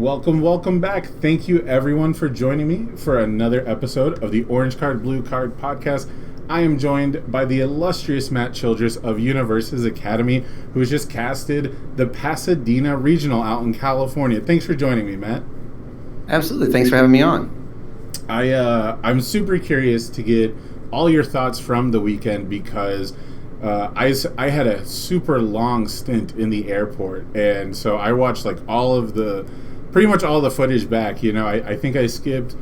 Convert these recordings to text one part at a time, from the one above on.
Welcome back. Thank you, everyone, for joining me for another episode of the Orange Card, Blue Card podcast. I am joined by the illustrious Matt Childress of Universus Academy, who has just casted the Pasadena Regional out in California. Thanks for joining me, Matt. Absolutely. Thanks for having me on. I'm super curious to get all your thoughts from the weekend because I had a super long stint in the airport, and so I watched pretty much all the footage back. I think I skipped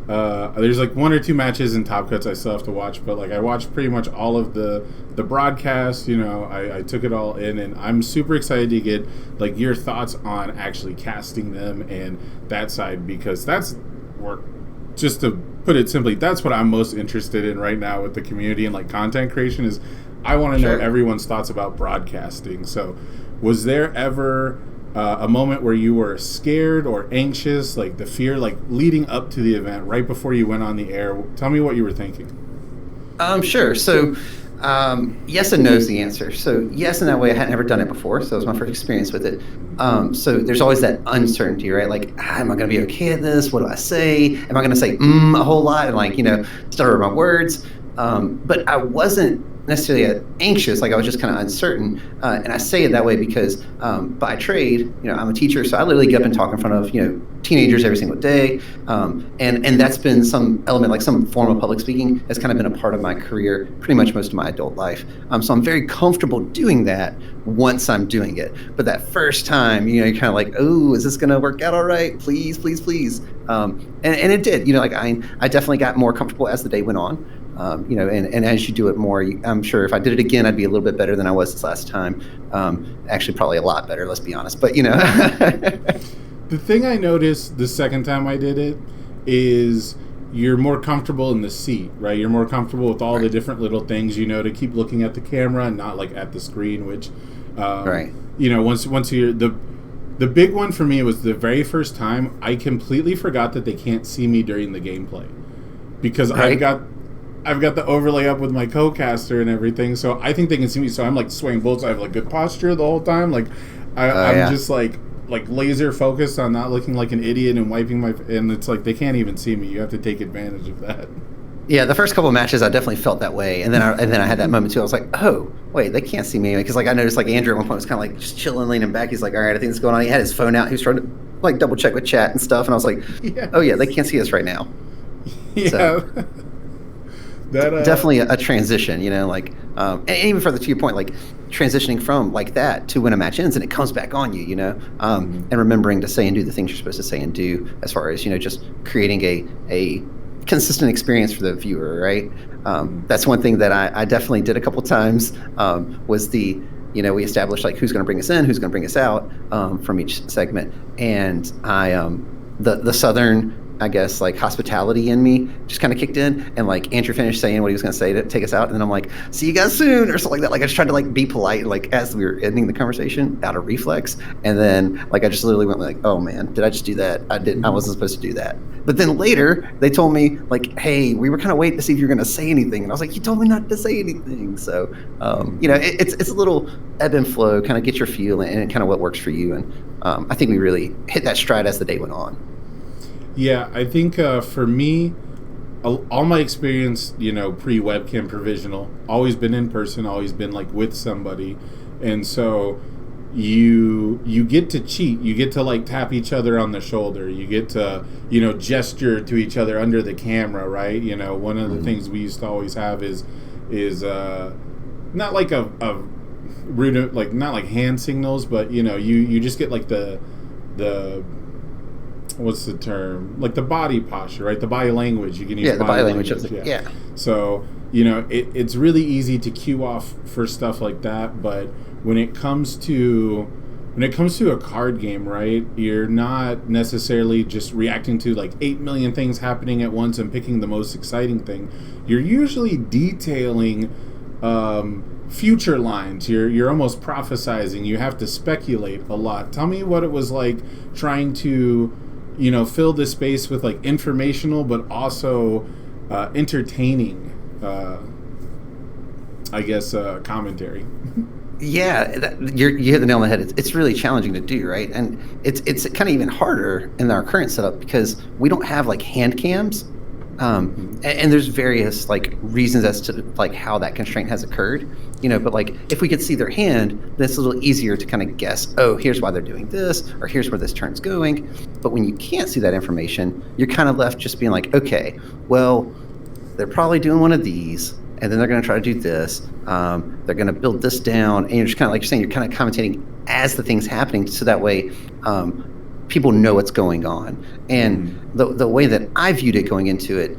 there's like one or two matches and top cuts I still have to watch, but I watched pretty much all of the broadcast. I took it all in, and I'm super excited to get your thoughts on actually casting them and that side, because that's work. Just to put it simply, that's what I'm most interested in right now with the community and content creation. Is I want to know everyone's thoughts about broadcasting. So was there ever a moment where you were scared or anxious, the fear leading up to the event, right before you went on the air? Tell me what you were thinking. Sure. So yes and no is the answer. So yes, in that way, I had never done it before, so it was my first experience with it. So there's always that uncertainty, right? Am I going to be okay at this? What do I say? Am I going to say a whole lot and stutter my words? But I wasn't necessarily anxious. I was just kind of uncertain, and I say it that way because by trade, I'm a teacher, so I literally get up and talk in front of teenagers every single day, and that's been some element, some form of public speaking has kind of been a part of my career pretty much most of my adult life. So I'm very comfortable doing that once I'm doing it. But that first time, you're kind of oh, is this going to work out all right? Please, please, please. And it did. I definitely got more comfortable as the day went on. And as you do it more, I'm sure if I did it again, I'd be a little bit better than I was this last time. Actually, probably a lot better, let's be honest. But, The thing I noticed the second time I did it is you're more comfortable in the seat, right? You're more comfortable with all the different little things, to keep looking at the camera and not at the screen, which, once you're the big one for me was the very first time I completely forgot that they can't see me during the gameplay, because I've got the overlay up with my co-caster and everything, so I think they can see me. So I'm swaying bolts. I have good posture the whole time. I'm just laser focused on not looking like an idiot and wiping my. And it's they can't even see me. You have to take advantage of that. Yeah, the first couple of matches I definitely felt that way, and then I had that moment too. I was oh wait, they can't see me, because I noticed Andrew at one point was kind of just chilling, leaning back. He's all right, I think this is going on. He had his phone out. He was trying to double check with chat and stuff, and I was yes. Oh yeah, they can't see us right now. Yeah. So, that definitely a transition, and even further to your point, transitioning from that to when a match ends and it comes back on you, and remembering to say and do the things you're supposed to say and do, as far as just creating a consistent experience for the viewer, right? That's one thing that I definitely did a couple times. Was we established who's going to bring us in, who's going to bring us out from each segment, and the Southern, I guess, hospitality in me just kind of kicked in, and Andrew finished saying what he was going to say to take us out, and then I'm see you guys soon, or something like that. I just tried to be polite, as we were ending the conversation out of reflex, and then I just literally went oh man, did I just do that? I wasn't supposed to do that. But then later they told me hey, we were kind of waiting to see if you were going to say anything, and I was you told me not to say anything. So it's a little ebb and flow, kind of get your feel and kind of what works for you, and I think we really hit that stride as the day went on. Yeah, I think for me, all my experience, pre-webcam provisional, always been in person, always been with somebody, and so you get to cheat, you get to tap each other on the shoulder, you get to gesture to each other under the camera, right? One of the things we used to always have is not a rude, not hand signals, but you just get the what's the term? The body posture, right? The body language. You can use the body language. Yeah. So, it's really easy to cue off for stuff like that, but when it comes to a card game, right, you're not necessarily just reacting to 8 million things happening at once and picking the most exciting thing. You're usually detailing future lines. You're almost prophesizing. You have to speculate a lot. Tell me what it was trying to fill this space with informational but also entertaining, I guess, commentary. Yeah, you hit the nail on the head. It's really challenging to do, right? And it's kind of even harder in our current setup because we don't have like hand cams, and there's various like reasons as to like how that constraint has occurred, But like if we could see their hand, then it's a little easier to kind of guess. Oh, here's why they're doing this, or here's where this turn's going. But when you can't see that information, you're kind of left just being like, okay, well, they're probably doing one of these. And then they're going to try to do this. They're going to build this down, and you're just kind of like you're saying, you're kind of commentating as the thing's happening, so that way people know what's going on. And the way that I viewed it going into it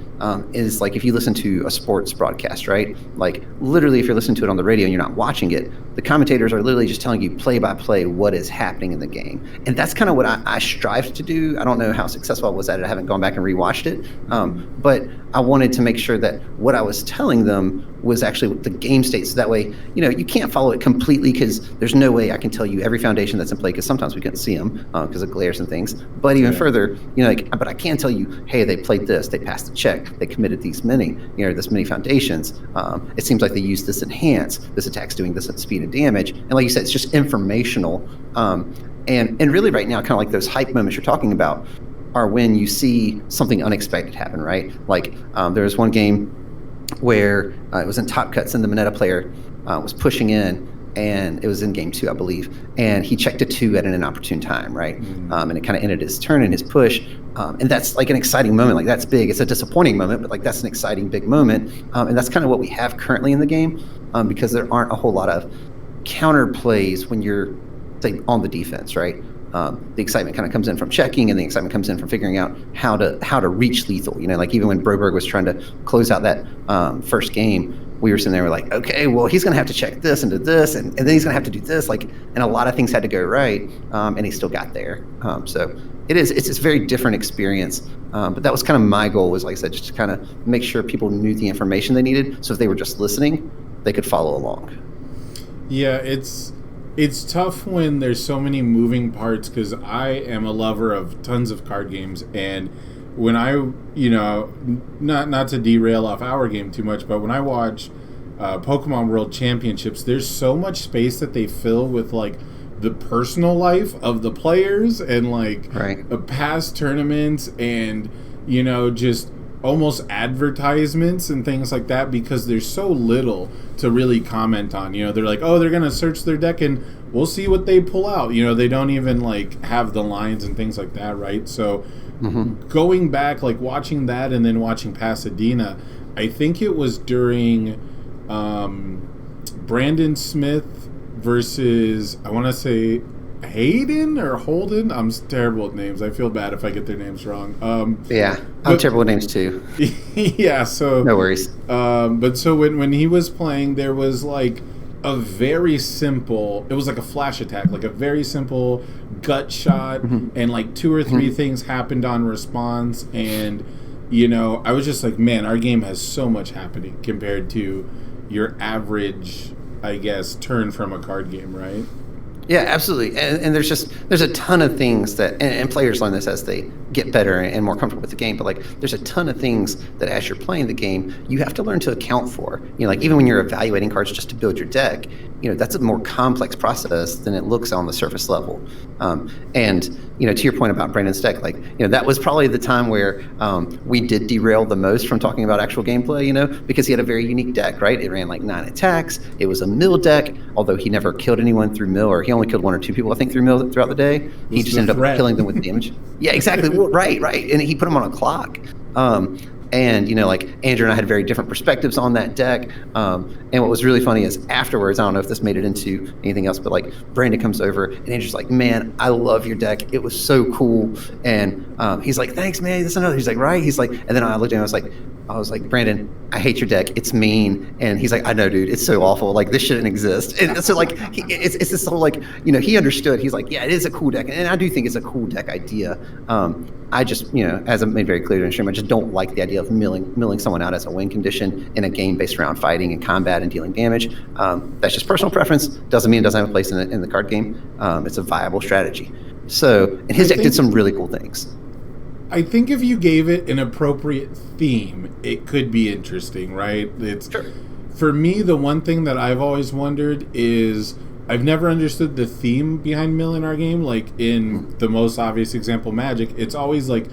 is like if you listen to a sports broadcast, right? Like literally, if you're listening to it on the radio and you're not watching it, the commentators are literally just telling you play by play what is happening in the game. And that's kind of what I strive to do. I don't know how successful I was at it. I haven't gone back and rewatched it. But I wanted to make sure that what I was telling them was actually the game state. So that way, you can't follow it completely because there's no way I can tell you every foundation that's in play because sometimes we couldn't see them because of glares and things. But even further, but I can tell you, hey, they played this, they passed the check, they committed these many, this many foundations. It seems like they used this enhance, this attack's doing this at speed and damage. And like you said, it's just informational. And really right now, kind of like those hype moments you're talking about are when you see something unexpected happen, right? Like there was one game where it was in Top Cuts and the Mineta player was pushing in, and it was in game 2, I believe, and he checked a 2 at an inopportune time, right? And it kind of ended his turn and his push, and that's like an exciting moment. Like that's big. It's a disappointing moment, but like that's an exciting big moment, and that's kind of what we have currently in the game because there aren't a whole lot of counter plays when you're say on the defense, right? The excitement kind of comes in from checking, and the excitement comes in from figuring out how to reach lethal. Like even when Broberg was trying to close out that first game, we were sitting there, we're like, okay, well, he's going to have to check this into this, and then he's going to have to do this, and a lot of things had to go right, and he still got there. So it's a very different experience. But that was kind of my goal, was like I said, just to kind of make sure people knew the information they needed, so if they were just listening, they could follow along. Yeah, it's tough when there's so many moving parts because I am a lover of tons of card games, and when I, not to derail off our game too much, but when I watch Pokemon World Championships, there's so much space that they fill with like the personal life of the players and like past tournaments and just almost advertisements and things like that because there's so little to really comment on. They're like, oh, they're gonna search their deck and we'll see what they pull out. They don't even like have the lines and things like that, right? So going back, like watching that and then watching Pasadena, I think it was during Brandon Smith versus, I want to say Hayden or Holden. I'm terrible with names. I feel bad if I get their names wrong. I'm terrible with names too. Yeah, so no worries. But so when he was playing, there was like a very simple, it was like a flash attack, like a very simple gut shot, and like 2 or 3 things happened on response, and I was just like, man, our game has so much happening compared to your average, I guess, turn from a card game, right? Yeah, absolutely. And there's a ton of things that, and players learn this as they get better and more comfortable with the game, but like there's a ton of things that as you're playing the game, you have to learn to account for. Like even when you're evaluating cards just to build your deck, that's a more complex process than it looks on the surface level. And to your point about Brandon's deck, like, that was probably the time where we did derail the most from talking about actual gameplay, because he had a very unique deck, right? It ran like 9 attacks. It was a mill deck, although he never killed anyone through mill, or he only killed 1 or 2 people, I think, through mill throughout the day. He just ended up killing them with damage. Yeah, exactly. Well, right. And he put them on a clock. And, like Andrew and I had very different perspectives on that deck. And what was really funny is afterwards, I don't know if this made it into anything else, but like Brandon comes over and Andrew's like, man, I love your deck. It was so cool. And he's like, thanks, man. This and another. He's like, right. He's like, and then I looked at him, I was like, Brandon, I hate your deck. It's mean. And he's like, I know, dude. It's so awful. Like, this shouldn't exist. And so, like, it's this whole, like, he understood. He's like, yeah, it is a cool deck. And I do think it's a cool deck idea. I just, as I made very clear to the stream, I just don't like the idea of milling someone out as a win condition in a game based around fighting and combat and dealing damage. That's just personal preference. Doesn't mean it doesn't have a place in the card game. It's a viable strategy. So, and his deck did some really cool things. I think if you gave it an appropriate theme, it could be interesting, right? Sure. For me, the one thing that I've always wondered is I've never understood the theme behind mill in our game. Like in the most obvious example, Magic, it's always like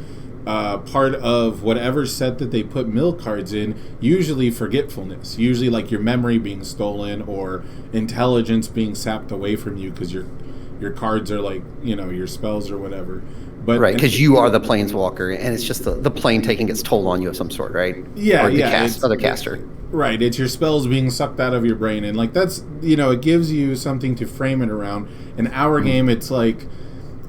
part of whatever set that they put mill cards in, usually forgetfulness, usually like your memory being stolen or intelligence being sapped away from you because your cards are like, your spells or whatever. But right, because you are the planeswalker, and it's just the plane taking its toll on you of some sort, right? Yeah, or the yeah. other caster. Right, it's your spells being sucked out of your brain, and like that's it gives you something to frame it around. In our game, it's like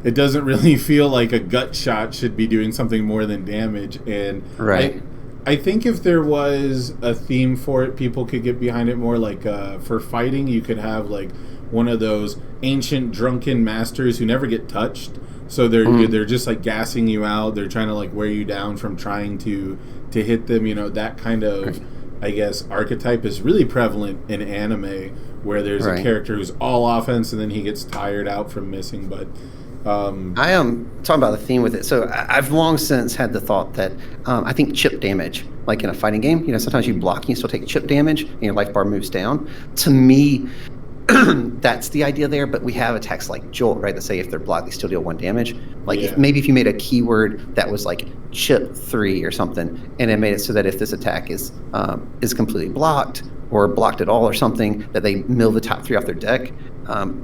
it doesn't really feel like a gut shot should be doing something more than damage, and right. I think if there was a theme for it, people could get behind it more. Like for fighting, you could have like one of those ancient drunken masters who never get touched. So they're just like gassing you out. They're trying to like wear you down from trying to hit them. That kind of, I guess, archetype is really prevalent in anime, where there's a character who's all offense and then he gets tired out from missing. But I am talking about the theme with it. So I've long since had the thought that I think chip damage, like in a fighting game, sometimes you block and you still take chip damage and your life bar moves down. To me, that's the idea there, but we have attacks like Jolt, right, that say if they're blocked, they still deal 1 damage. Like if you made a keyword that was like chip 3 or something, and it made it so that if this attack is completely blocked or blocked at all or something, that they mill the top 3 off their deck.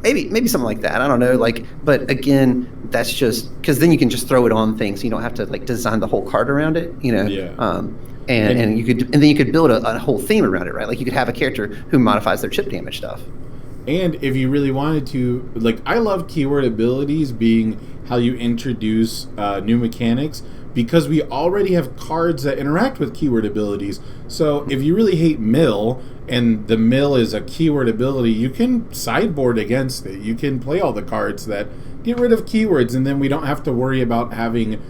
Maybe something like that. I don't know. But again, that's just because then you can just throw it on things. You don't have to like design the whole card around it. And then you could build a whole theme around it, right? Like you could have a character who modifies their chip damage stuff. And if you really wanted to, like, I love keyword abilities being how you introduce new mechanics, because we already have cards that interact with keyword abilities. So if you really hate mill, and the mill is a keyword ability, you can sideboard against it. You can play all the cards that get rid of keywords, and then we don't have to worry about having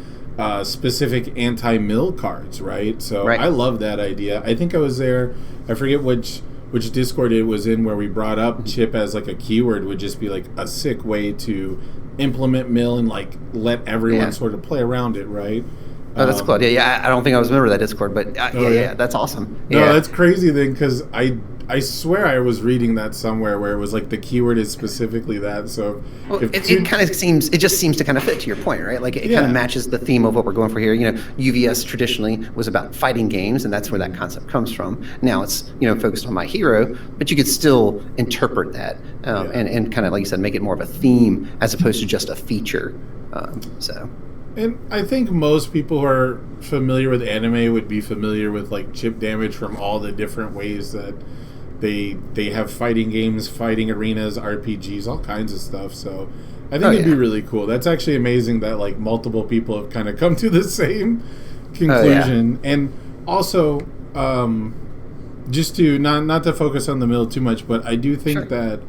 specific anti-mill cards, right? So I love that idea. I think I was there, I forget which Discord it was in, where we brought up chip as like a keyword would just be like a sick way to implement mill and like let everyone sort of play around it, right? Oh, that's cool. Yeah, I don't think I was a member of that Discord, but yeah, that's awesome. No, that's crazy then, because I swear I was reading that somewhere where it was like the keyword is specifically that. So it just seems to kind of fit to your point, right? Like it kind of matches the theme of what we're going for here. UVS traditionally was about fighting games, and that's where that concept comes from. Now it's focused on My Hero, but you could still interpret that and kind of, like you said, make it more of a theme as opposed to just a feature. And I think most people who are familiar with anime would be familiar with like chip damage from all the different ways that they have fighting games, fighting arenas, RPGs, all kinds of stuff. So I think it'd be really cool. That's actually amazing that like multiple people have kind of come to the same conclusion. And also, just to not to focus on the middle too much, but I do think that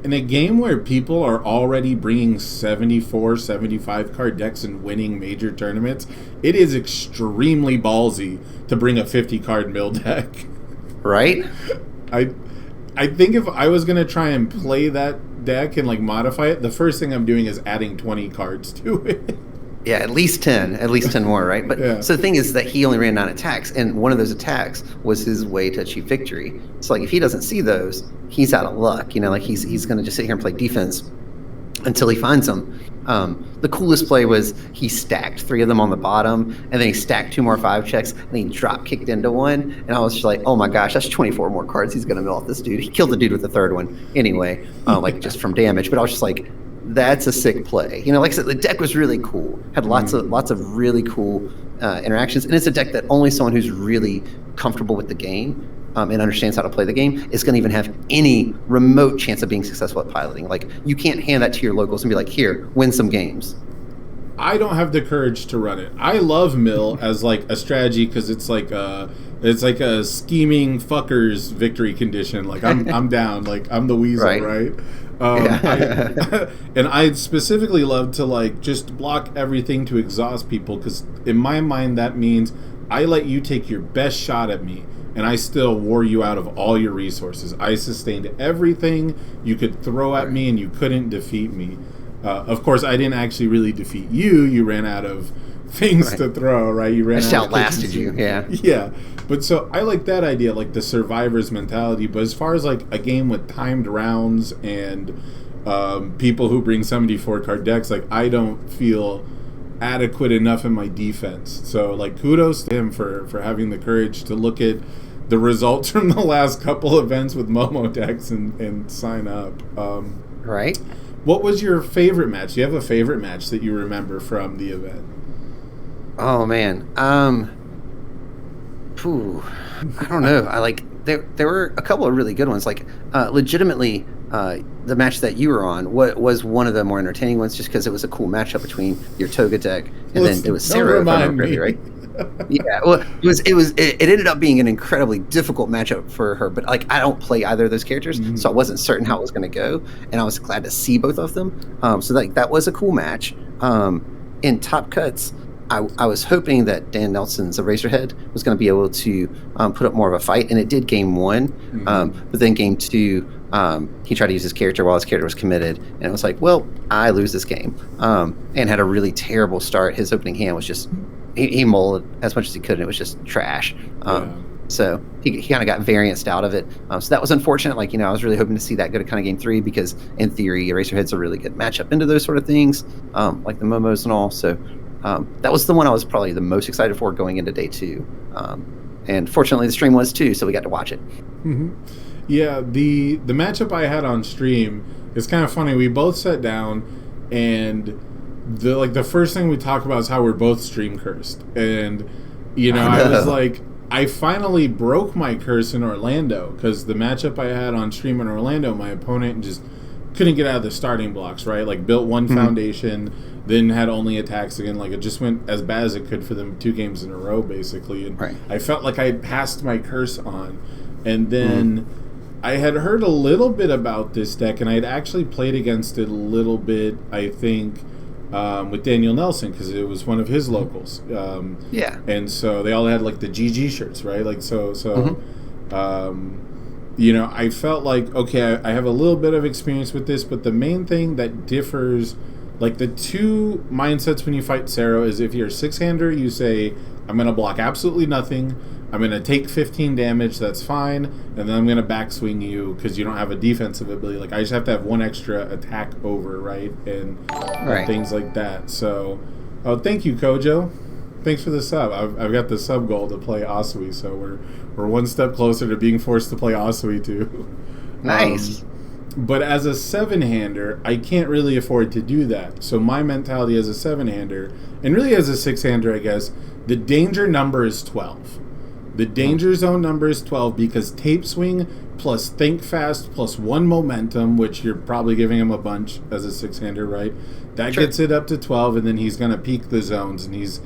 in a game where people are already bringing 74, 75 card decks and winning major tournaments, it is extremely ballsy to bring a 50 card mill deck. Right? I think if I was going to try and play that deck and like modify it, the first thing I'm doing is adding 20 cards to it. Yeah, at least 10 more, right? But so the thing is that he only ran 9 attacks, and one of those attacks was his way to achieve victory. So like if he doesn't see those, he's out of luck. Like he's going to just sit here and play defense until he finds them. The coolest play was he stacked 3 of them on the bottom, and then he stacked 2 more 5 checks, and he drop kicked into one. And I was just like, oh my gosh, that's 24 more cards he's going to mill off this dude. He killed the dude with the 3rd one anyway, like just from damage. But I was just like, that's a sick play. Like I said, the deck was really cool. Had lots of really cool interactions, and it's a deck that only someone who's really comfortable with the game and understands how to play the game is going to even have any remote chance of being successful at piloting. Like you can't hand that to your locals and be like, here, win some games. I don't have the courage to run it. I love mill as like a strategy because it's like a scheming fuckers victory condition. Like I'm down. Like I'm the weasel, right? And I specifically love to like just block everything to exhaust people, because in my mind that means I let you take your best shot at me and I still wore you out of all your resources. I sustained everything you could throw at me and you couldn't defeat me. Of course, I didn't actually really defeat you. You ran out of things to throw, right? You ran It out of outlasted kitchen you, sink. yeah. Yeah. But so I like that idea, like the survivor's mentality. But as far as like a game with timed rounds and people who bring 74 card decks, like I don't feel adequate enough in my defense. So like kudos to him for having the courage to look at the results from the last couple events with Momo decks and sign up. Right. What was your favorite match? Do you have a favorite match that you remember from the event? Oh man. I don't know. I like there were a couple of really good ones. Like legitimately, the match that you were on was one of the more entertaining ones, just because it was a cool matchup between your Toga deck and then it was Sarah, if I remember correctly, right? Yeah, well, it ended up being an incredibly difficult matchup for her, but like I don't play either of those characters, so I wasn't certain how it was going to go, and I was glad to see both of them. So like that was a cool match. In Top Cuts, I was hoping that Dan Nelson's Eraserhead was going to be able to put up more of a fight, and it did game one, but then game two, he tried to use his character while his character was committed, and it was like, well, I lose this game, and had a really terrible start. His opening hand was just he mulled as much as he could, and it was just trash. So he kind of got varianced out of it. So that was unfortunate. Like, I was really hoping to see that go to kind of game three, because in theory, Eraserhead's a really good matchup into those sort of things, like the Momos and all. So that was the one I was probably the most excited for going into day two. And fortunately, the stream was too, so we got to watch it. Yeah, the matchup I had on stream is kind of funny. We both sat down, and the first thing we talk about is how we're both stream cursed. And I was like, I finally broke my curse in Orlando, because the matchup I had on stream in Orlando, my opponent just couldn't get out of the starting blocks, right? Like built one foundation, then had only attacks again. Like it just went as bad as it could for them 2 games in a row, basically. And I felt like I had passed my curse on. And then I had heard a little bit about this deck, and I had actually played against it a little bit, I think, with Daniel Nelson, because it was one of his locals. And so they all had like the GG shirts, right? Like I felt like, okay, I have a little bit of experience with this, but the main thing that differs, like the two mindsets when you fight Sero, is if you're a 6-hander, you say, I'm going to block absolutely nothing, I'm going to take 15 damage, that's fine, and then I'm going to backswing you because you don't have a defensive ability. Like, I just have to have one extra attack over, right? And things like that. So, thank you, Kojo. Thanks for the sub. I've got the sub goal to play Asui, so we're one step closer to being forced to play Asui too. Nice. But as a 7-hander, I can't really afford to do that. So my mentality as a 7-hander, and really as a 6-hander, I guess, the danger number is 12. The danger zone number is 12 because tape swing plus think fast plus 1 momentum, which you're probably giving him a bunch as a 6-hander, right? That gets it up to 12, and then he's going to peak the zones, and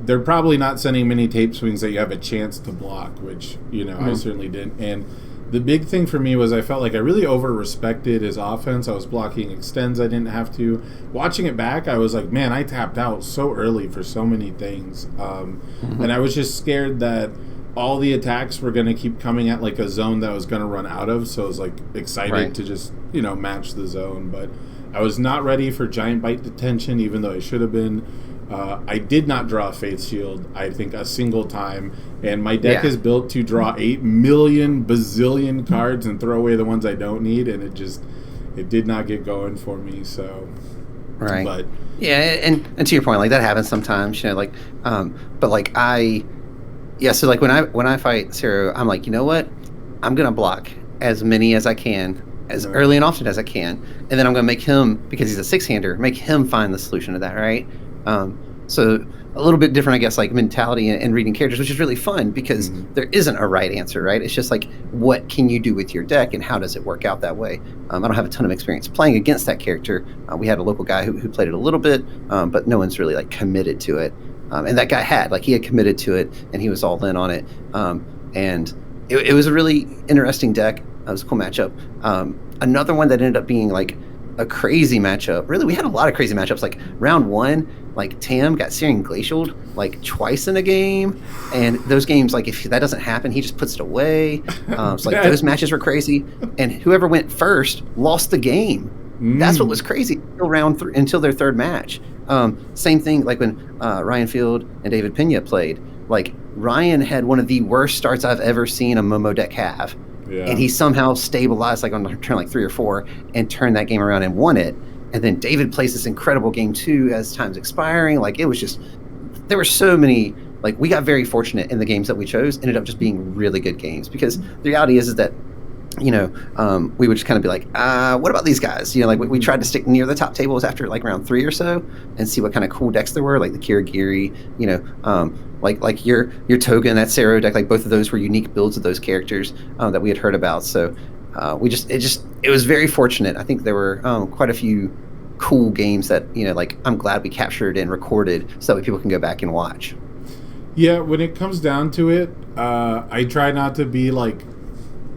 they're probably not sending many tape swings that you have a chance to block, which, I certainly didn't. And the big thing for me was I felt like I really over-respected his offense. I was blocking extends I didn't have to. Watching it back, I was like, man, I tapped out so early for so many things. And I was just scared that all the attacks were going to keep coming at like a zone that I was going to run out of. So I was like excited to just, match the zone. But I was not ready for Giant Bite Detention, even though I should have been. I did not draw a Faith Shield, I think, a single time, and my deck is built to draw 8 million bazillion cards and throw away the ones I don't need, and it did not get going for me. So, but and to your point, like that happens sometimes, but like so like when I fight Sero, I'm like, you know what, I'm gonna block as many as I can, as early and often as I can, and then I'm gonna make him, because he's a 6-hander, make him find the solution to that, right? So a little bit different, I guess, like mentality and reading characters, which is really fun because there isn't a right answer, right? It's just like, what can you do with your deck and how does it work out that way? I don't have a ton of experience playing against that character. We had a local guy who played it a little bit, but no one's really like committed to it. And that guy he had committed to it and he was all in on it. And it was a really interesting deck. It was a cool matchup. Another one that ended up being like a crazy matchup. Really, we had a lot of crazy matchups. Like round 1, like Tam got Searing Glacialed like twice in a game, and those games, like if that doesn't happen, he just puts it away. So like those matches were crazy, and whoever went first lost the game. That's what was crazy until round 3, until their third match. Same thing like when Ryan Field and David Pena played. Like Ryan had one of the worst starts I've ever seen a Momo deck have. Yeah. And he somehow stabilized like on turn like 3 or 4 and turned that game around and won it. And then David plays this incredible game 2 as time's expiring. Like it was just, there were so many, like we got very fortunate in the games that we chose, ended up just being really good games, because the reality is that, you know, we would just kind of be like, what about these guys? You know, like we tried to stick near the top tables after like round 3 or so and see what kind of cool decks there were, like the Kirigiri, you know, like your Toga and that Sero deck, like both of those were unique builds of those characters that we had heard about. So it was very fortunate. I think there were quite a few cool games that, you know, like I'm glad we captured and recorded so that people can go back and watch. Yeah, when it comes down to it, I try not to be like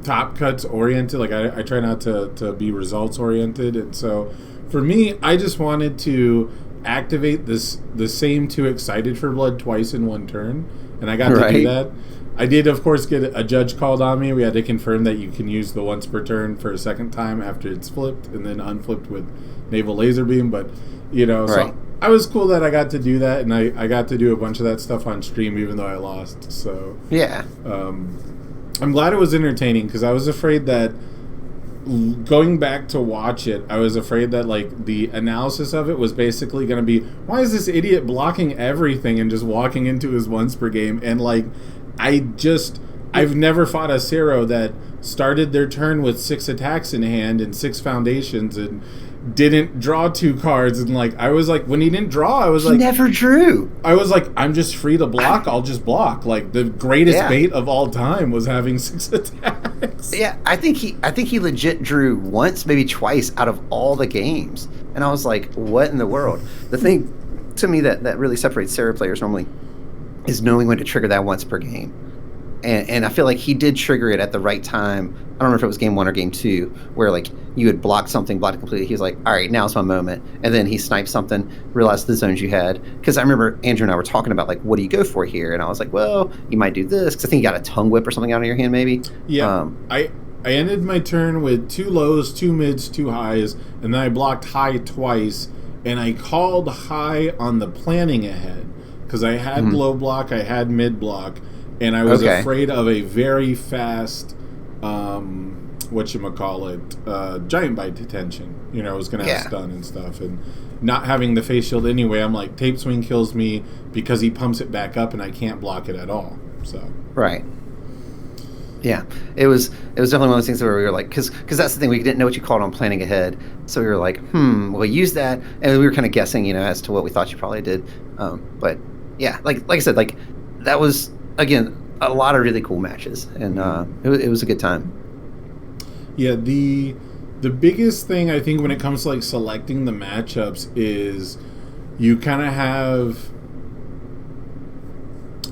top cuts oriented. Like I try not to be results oriented. And so for me, I just wanted to activate the same 2 Excited for Blood twice in one turn, and I got to do that. I did, of course, get a judge called on me. We had to confirm that you can use the once per turn for a second time after it's flipped and then unflipped with Naval Laser Beam. But, you know, so I was cool that I got to do that, and I got to do a bunch of that stuff on stream even though I lost. So yeah, I'm glad it was entertaining, because I was afraid that going back to watch it, I was afraid that like the analysis of it was basically going to be, why is this idiot blocking everything and just walking into his once per game? And like I've never fought a Sero that started their turn with 6 attacks in hand and 6 foundations and didn't draw 2 cards. And like I was like, when he didn't draw, I was like, he never drew. I was like, I'm just free to block. I'll just block. Like the greatest bait of all time was having 6 attacks. Yeah, I think he legit drew once, maybe twice out of all the games. And I was like, what in the world? The thing to me that really separates Sero players normally is knowing when to trigger that once per game. And I feel like he did trigger it at the right time. I don't know if it was game 1 or game 2, where like you had blocked something, blocked it completely. He was like, all right, now's my moment. And then he sniped something, realized the zones you had. Because I remember Andrew and I were talking about like, what do you go for here? And I was like, well, you might do this. Because I think you got a tongue whip or something out of your hand maybe. Yeah. I ended my turn with 2 lows, 2 mids, 2 highs. And then I blocked high twice. And I called high on the planning ahead. Because I had low block, I had mid block. And I was afraid of a very fast, giant bite detention. You know, I was going to have stun and stuff. And not having the face shield anyway, I'm like, tape swing kills me because he pumps it back up and I can't block it at all. So right. Yeah, it was definitely one of those things where we were like, because that's the thing, we didn't know what you called on planning ahead. So we were like, we'll use that. And we were kind of guessing, you know, as to what we thought you probably did. But yeah, like I said, like that was, again, a lot of really cool matches, and it was a good time. Yeah, the biggest thing I think when it comes to like selecting the matchups is you kind of have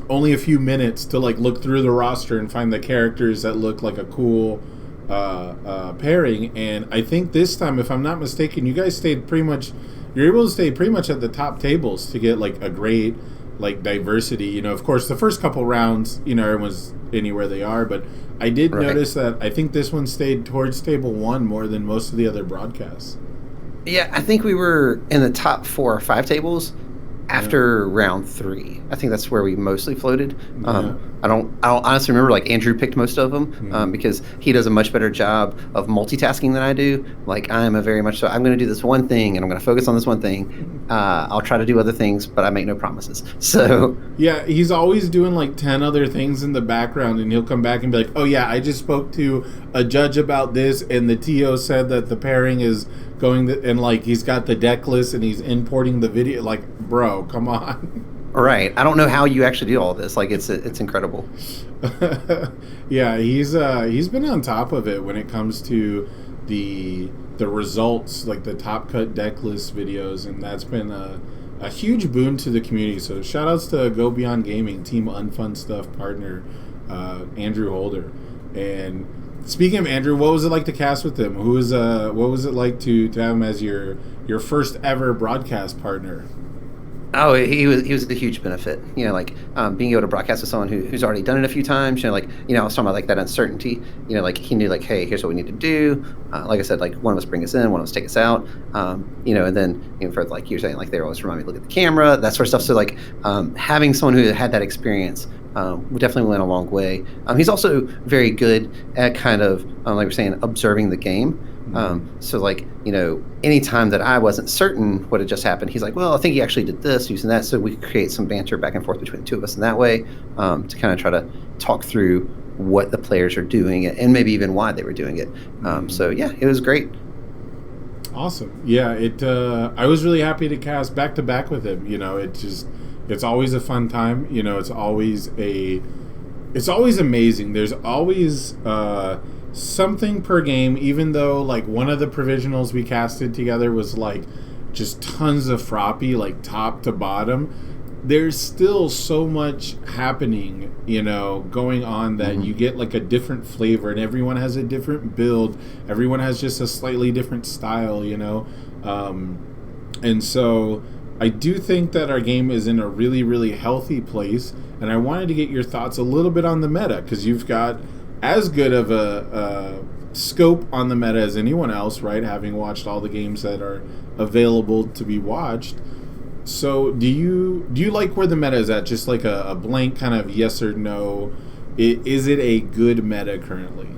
only a few minutes to like look through the roster and find the characters that look like a cool pairing. And I think this time, if I'm not mistaken, you guys stayed pretty much. You're able to stay pretty much at the top tables to get like a great like diversity. You know, of course, the first couple rounds, you know, everyone's anywhere they are, but I did notice that I think this one stayed towards table 1 more than most of the other broadcasts. Yeah, I think we were in the top 4 or 5 tables after round 3. I think that's where we mostly floated. I don't honestly remember, like Andrew picked most of them because he does a much better job of multitasking than I do. Like I'm a very much so, I'm going to do this one thing and I'm going to focus on this one thing. I'll try to do other things, but I make no promises. So yeah, he's always doing like 10 other things in the background, and he'll come back and be like, oh yeah, I just spoke to a judge about this and the TO said that the pairing is going and like he's got the deck list and he's importing the video. Like, bro, come on. Right. I don't know how you actually do all this. Like it's incredible. Yeah, he's been on top of it when it comes to the results, like the top cut deck list videos, and that's been a huge boon to the community. So shout outs to Go Beyond Gaming, Team Unfun Stuff partner, Andrew Holder. And speaking of Andrew, what was it like to cast with him? What was it like to have him as your first ever broadcast partner? Oh, he was a huge benefit. Like being able to broadcast with someone who's already done it a few times. Like I was talking about like that uncertainty. Like he knew like, hey, here's what we need to do. Like I said, like one of us bring us in, one of us take us out. And then for like you're saying, like they always remind me to look at the camera, that sort of stuff. So like having someone who had that experience definitely went a long way. He's also very good at kind of like we're saying, observing the game. So like, anytime that I wasn't certain what had just happened, he's like, well, I think he actually did this using that. So we could create some banter back and forth between the two of us in that way, to kind of try to talk through what the players are doing and maybe even why they were doing it. So yeah, it was great. Awesome. Yeah. I was really happy to cast back to back with him. It's always a fun time. It's always amazing. There's always, something per game, even though like one of the provisionals we casted together was like just tons of froppy, like top to bottom. There's still so much happening, going on that you get like a different flavor, and everyone has a different build. Everyone has just a slightly different style, and so I do think that our game is in a really, really healthy place, and I wanted to get your thoughts a little bit on the meta, because you've got as good of a scope on the meta as anyone else, right? Having watched all the games that are available to be watched. So do you like where the meta is at? Just like a blank kind of yes or no. Is it a good meta currently?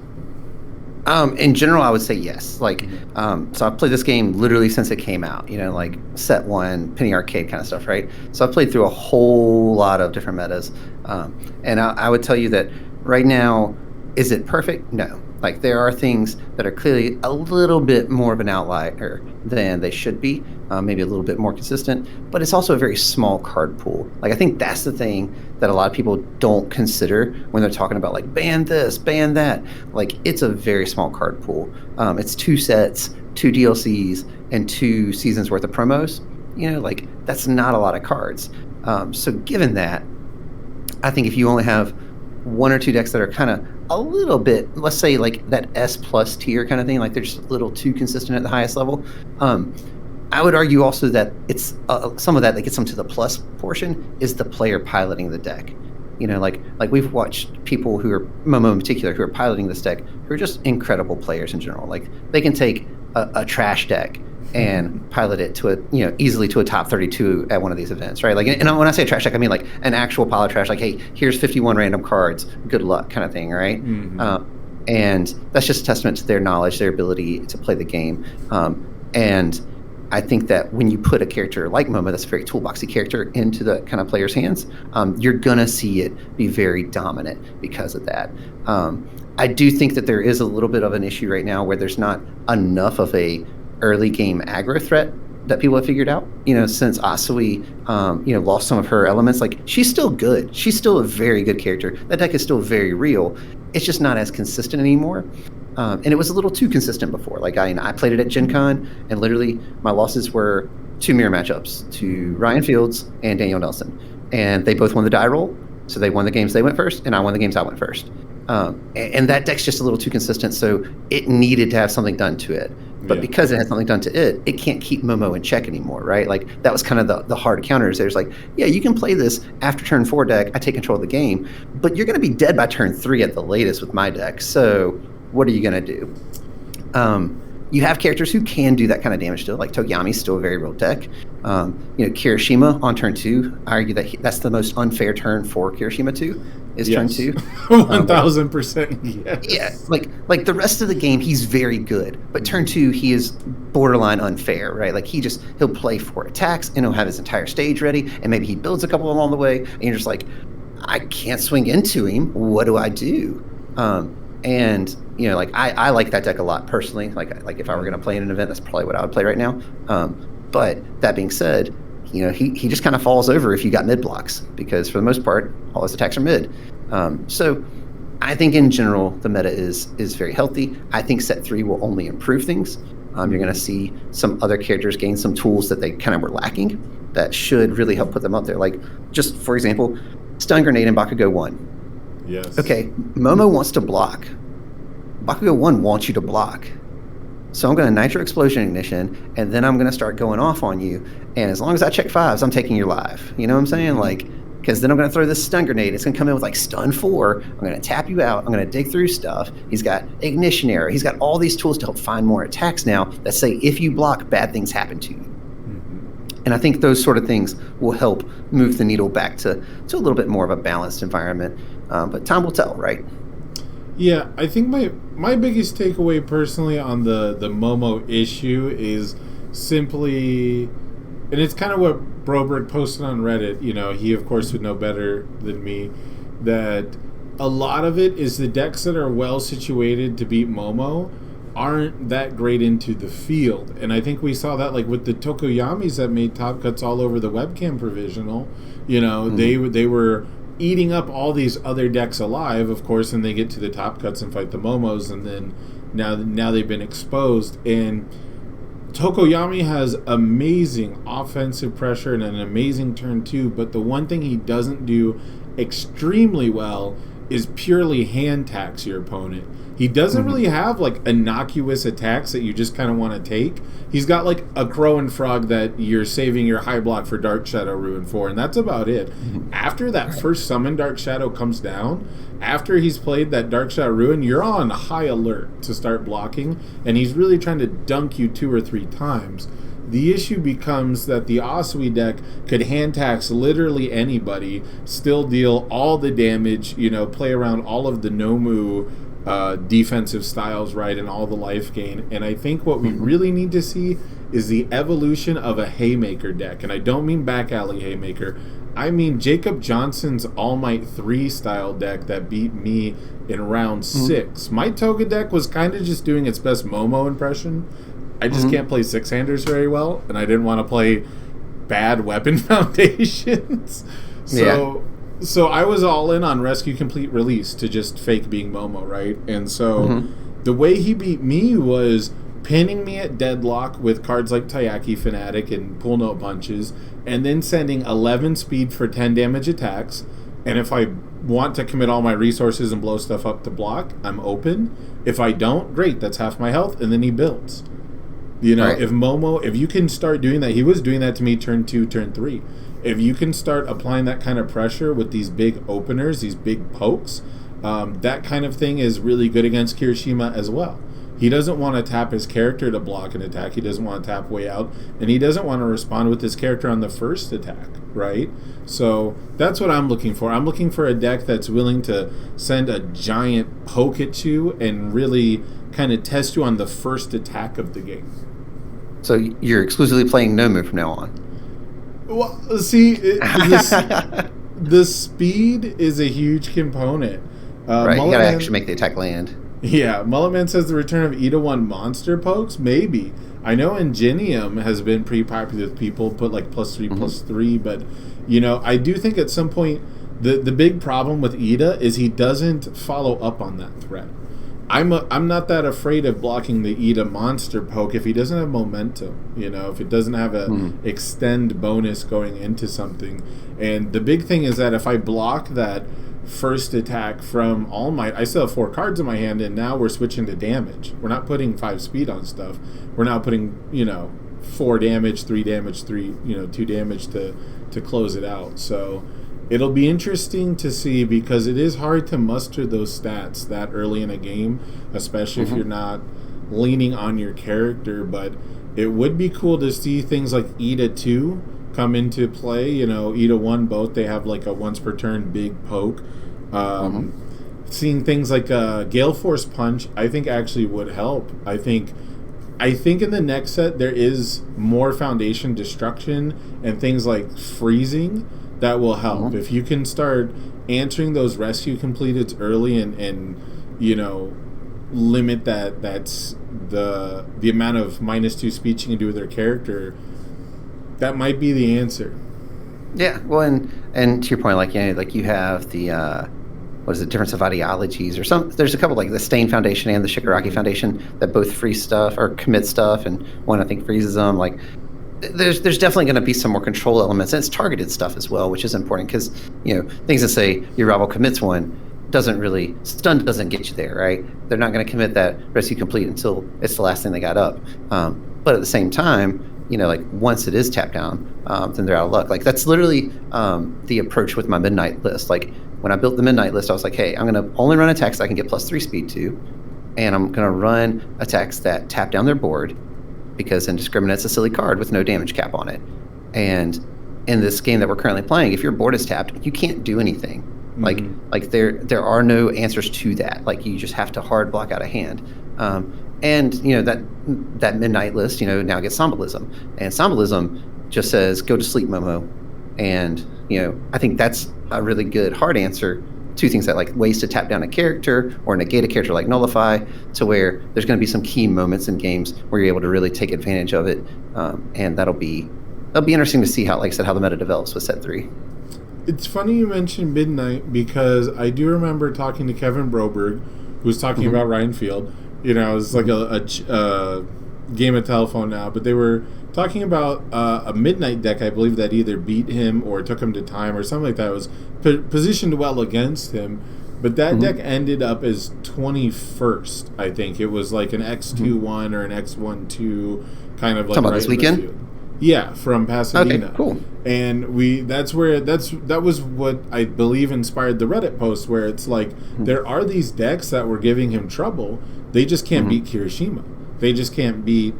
In general, I would say yes. Like, so I've played this game literally since it came out, like set one, penny arcade kind of stuff, right? So I've played through a whole lot of different metas. And I would tell you that right now, is it perfect? No. Like there are things that are clearly a little bit more of an outlier than they should be, maybe a little bit more consistent, but it's also a very small card pool. Like I think that's the thing that a lot of people don't consider when they're talking about like ban this, ban that. Like it's a very small card pool. It's 2 sets, 2 DLCs, and 2 seasons worth of promos. Like that's not a lot of cards. So given that, I think if you only have 1 or 2 decks that are kind of a little bit, let's say like that S+ tier kind of thing, like they're just a little too consistent at the highest level. I would argue also that it's some of that gets them to the plus portion is the player piloting the deck. Like we've watched people who are, Momo in particular, who are piloting this deck, who are just incredible players in general. Like they can take a trash deck and pilot it to easily to a top 32 at one of these events, right? Like, and when I say trash deck, I mean like an actual pile of trash. Like, hey, here's 51 random cards, good luck, kind of thing, right? And that's just a testament to their knowledge, their ability to play the game. And I think that when you put a character like Momo, that's a very toolboxy character, into the kind of player's hands, you're gonna see it be very dominant because of that. I do think that there is a little bit of an issue right now where there's not enough of a early game aggro threat that people have figured out. Since Asui, lost some of her elements, like she's still good. She's still a very good character. That deck is still very real. It's just not as consistent anymore. And it was a little too consistent before. Like I played it at Gen Con, and literally my losses were 2 mirror matchups to Ryan Fields and Daniel Nelson, and they both won the die roll. So they won the games they went first, and I won the games I went first. And that deck's just a little too consistent, so it needed to have something done to it. But because it had something done to it, it can't keep Momo in check anymore, right? Like that was kind of the hard counters. There's like, yeah, you can play this after turn 4 deck. I take control of the game, but you're going to be dead by turn 3 at the latest with my deck. So what are you going to do? You have characters who can do that kind of damage still, like Togami's still a very real deck. Kirishima on turn 2, I argue that that's the most unfair turn for Kirishima 2, is turn 2. 1000%, yes. Yeah, like the rest of the game, he's very good. But turn 2, he is borderline unfair, right? Like he'll play 4 attacks, and he'll have his entire stage ready, and maybe he builds a couple along the way, and you're just like, I can't swing into him. What do I do? And like I like that deck a lot personally. Like if I were going to play in an event, that's probably what I would play right now. But that being said, he just kind of falls over if you got mid blocks, because for the most part, all his attacks are mid. So I think in general, the meta is very healthy. I think set 3 will only improve things. You're going to see some other characters gain some tools that they kind of were lacking that should really help put them up there. Like just for example, stun grenade in Bakugo 1. Yes. Okay, Momo wants to block. Bakugo 1 wants you to block. So I'm going to Nitro Explosion Ignition, and then I'm going to start going off on you. And as long as I check 5s, I'm taking your life. You know what I'm saying? Like, because then I'm going to throw this stun grenade. It's going to come in with like stun 4. I'm going to tap you out. I'm going to dig through stuff. He's got ignition arrow. He's got all these tools to help find more attacks now that say if you block, bad things happen to you. And I think those sort of things will help move the needle back to a little bit more of a balanced environment. But time will tell, right? Yeah, I think my biggest takeaway personally on the Momo issue is simply, and it's kind of what Broberg posted on Reddit, you know, he of course would know better than me, that a lot of it is the decks that are well situated to beat Momo aren't that great into the field. And I think we saw that like with the Tokoyamis that made top cuts all over the webcam provisional, you know, they were eating up all these other decks alive, of course, and they get to the top cuts and fight the Momos, and then now they've been exposed. And Tokoyami has amazing offensive pressure and an amazing turn 2, but the one thing he doesn't do extremely well is purely hand tax your opponent. He doesn't really have like innocuous attacks that you just kind of want to take. He's got like a Crow and Frog that you're saving your high block for Dark Shadow Ruin for, and that's about it. After that first summon Dark Shadow comes down, after he's played that Dark Shadow Ruin, you're on high alert to start blocking, and he's really trying to dunk you 2 or 3 times. The issue becomes that the Asui deck could hand tax literally anybody, still deal all the damage, you know, play around all of the Nomu defensive styles, right, and all the life gain. And I think what we really need to see is the evolution of a Haymaker deck. And I don't mean back alley Haymaker. I mean Jacob Johnson's All Might 3 style deck that beat me in round 6. My Toga deck was kind of just doing its best Momo impression. I just can't play 6-handers very well, and I didn't want to play bad weapon foundations. So I was all in on Rescue Complete Release to just fake being Momo, right? And so the way he beat me was pinning me at deadlock with cards like Taiyaki Fanatic and Pool Note Punches, and then sending 11 speed for 10 damage attacks. And if I want to commit all my resources and blow stuff up to block, I'm open. If I don't, great, that's half my health, and then he builds. You know, Right. if you can start doing that, he was doing that to me turn 2, turn 3. If you can start applying that kind of pressure with these big openers, these big pokes, that kind of thing is really good against Kirishima as well. He doesn't want to tap his character to block an attack. He doesn't want to tap way out. And he doesn't want to respond with his character on the first attack, right? So that's what I'm looking for. I'm looking for a deck that's willing to send a giant poke at you and really kind of test you on the first attack of the game. So you're exclusively playing Nomu from now on. Well, see, the speed is a huge component. Right, you got to actually make the attack land. Yeah, Mulletman says the return of Ida 1 monster pokes? Maybe. I know Ingenium has been pretty popular with people, put like +3/+3, but, you know, I do think at some point the big problem with Ida is he doesn't follow up on that threat. I'm not that afraid of blocking the Ida monster poke if he doesn't have momentum, you know, if it doesn't have a extend bonus going into something. And the big thing is that if I block that first attack from All Might, I still have 4 cards in my hand, and now we're switching to damage. We're not putting 5 speed on stuff. We're now putting, you know, 4 damage, 3 damage, 3, you know, 2 damage to close it out. So it'll be interesting to see, because it is hard to muster those stats that early in a game, especially if you're not leaning on your character. But it would be cool to see things like Ida 2 come into play. You know, Ida 1, both, they have like a once per turn big poke. Seeing things like Gale Force Punch, I think actually would help. I think in the next set there is more foundation destruction and things like freezing that will help. If you can start answering those rescue completed early and you know, limit that's the amount of -2 speed you can do with their character, that might be the answer. Yeah, well, and to your point, like, you know, like you have the what is it, difference of ideologies or some. There's a couple, like the Stain Foundation and the Shigaraki Foundation, that both freeze stuff or commit stuff, and one I think freezes them. Like, there's definitely going to be some more control elements, and it's targeted stuff as well, which is important, because, you know, things that say your rival commits one, doesn't really stun doesn't get you there, right? They're not going to commit that rescue complete until it's the last thing they got up. But at the same time, like once it is tapped down, then they're out of luck. Like that's literally the approach with my midnight list. Like when I built the midnight list, I was like, hey, I'm going to only run attacks I can get +3 speed to, and I'm going to run attacks that tap down their board, because Indiscriminate's a silly card with no damage cap on it. And in this game that we're currently playing, if your board is tapped, you can't do anything. Like there are no answers to that. Like you just have to hard block out a hand. And that midnight list now gets Somnambulism, and Somnambulism just says go to sleep, Momo. And I think that's a really good hard answer to things that like ways to tap down a character or negate a character like Nullify, to where there's going to be some key moments in games where you're able to really take advantage of it, and that'll be interesting to see how, like I said, how the meta develops with set 3. It's funny you mentioned Midnight, because I do remember talking to Kevin Broberg, who was talking about Ryan Field. It was like a game of telephone now, but they were talking about a Midnight deck, I believe, that either beat him or took him to time or something like that. It was positioned well against him, but that deck ended up as 21st, I think. It was like an X2-1 or an X1-2 kind of like talking about this weekend? Yeah, from Pasadena. Okay, cool. And that was what I believe inspired the Reddit post, where it's like there are these decks that were giving him trouble. They just can't beat Kirishima. They just can't beat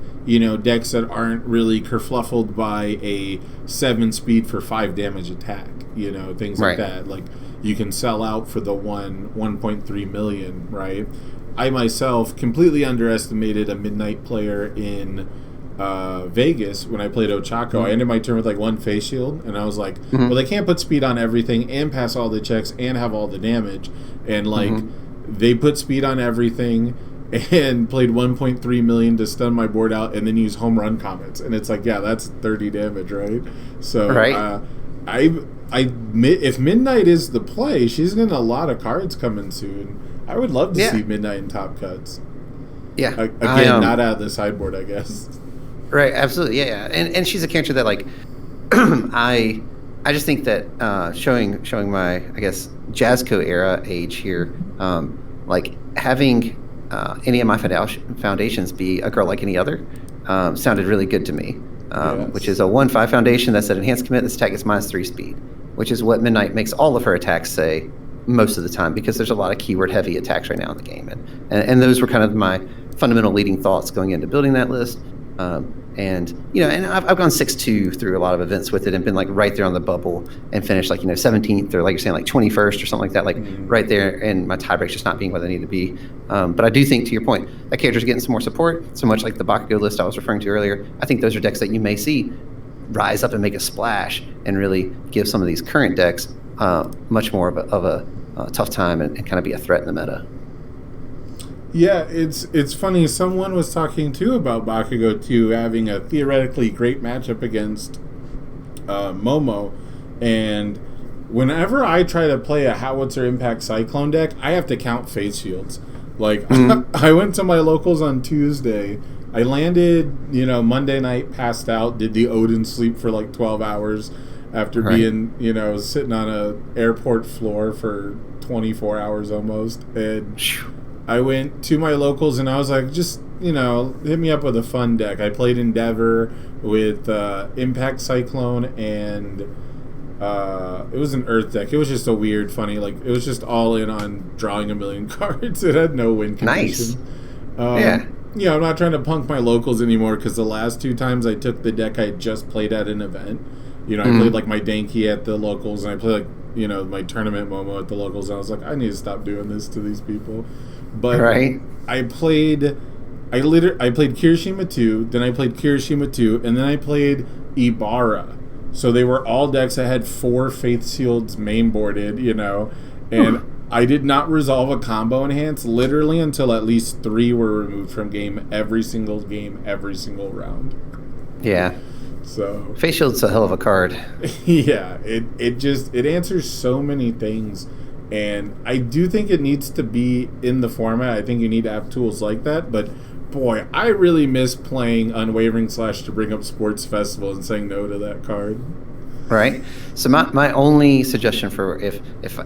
decks that aren't really kerfluffled by a 7 speed for 5 damage attack. Things like that. Like you can sell out for the 1.3 million, right? I myself completely underestimated a Midnight player in Vegas when I played Ochako. I ended my turn with like 1 face shield, and I was like, well, they can't put speed on everything and pass all the checks and have all the damage, and like they put speed on everything and played 1.3 million to stun my board out and then use home run comets, and it's like, yeah, that's 30 damage, right? So if Midnight is the play, she's getting a lot of cards coming soon. I would love to see Midnight in top cuts. Yeah, again, not out of the sideboard, I guess. Right, absolutely, yeah. And she's a character that like I just think that showing my, I guess, Jazzco era age here, like having any of my foundations be a girl like any other sounded really good to me. Which is a 1/5 foundation that's an enhanced commit. This attack gets -3 speed, which is what Midnight makes all of her attacks say most of the time, because there's a lot of keyword heavy attacks right now in the game, and those were kind of my fundamental leading thoughts going into building that list. And I've gone 6-2 through a lot of events with it and been like right there on the bubble and finished like 17th or like you're saying like 21st or something like that, like right there, and my tiebreaks just not being where they need to be. But I do think, to your point, that character's getting some more support, so much like the Bakugo list I was referring to earlier. I think those are decks that you may see rise up and make a splash and really give some of these current decks much more of a tough time and kind of be a threat in the meta. Yeah, it's funny. Someone was talking too about Bakugo 2 having a theoretically great matchup against Momo, and whenever I try to play a Howitzer Impact Cyclone deck, I have to count face shields. Like I went to my locals on Tuesday. I landed, Monday night, passed out, did the Odin sleep for like 12 hours after being, sitting on a airport floor for 24 hours almost, and I went to my locals and I was like, just, hit me up with a fun deck. I played Endeavor with Impact Cyclone, and it was an Earth deck. It was just a weird, funny, like, it was just all in on drawing a million cards. It had no win condition. Nice. I'm not trying to punk my locals anymore, because the last 2 times I took the deck I just played at an event. I played like my Danky at the locals, and I played like, my tournament Momo at the locals, and I was like, I need to stop doing this to these people. But I played Kirishima 2, then I played Kirishima 2, and then I played Ibarra. So they were all decks that had 4 Faith Shields mainboarded, and I did not resolve a combo enhance literally until at least 3 were removed from game, every single round. Yeah. So Face Shield's a hell of a card. Yeah, it answers so many things. And I do think it needs to be in the format. I think you need to have tools like that. But, boy, I really miss playing Unwavering / to bring up Sports Festival and saying no to that card. Right. So my only suggestion for if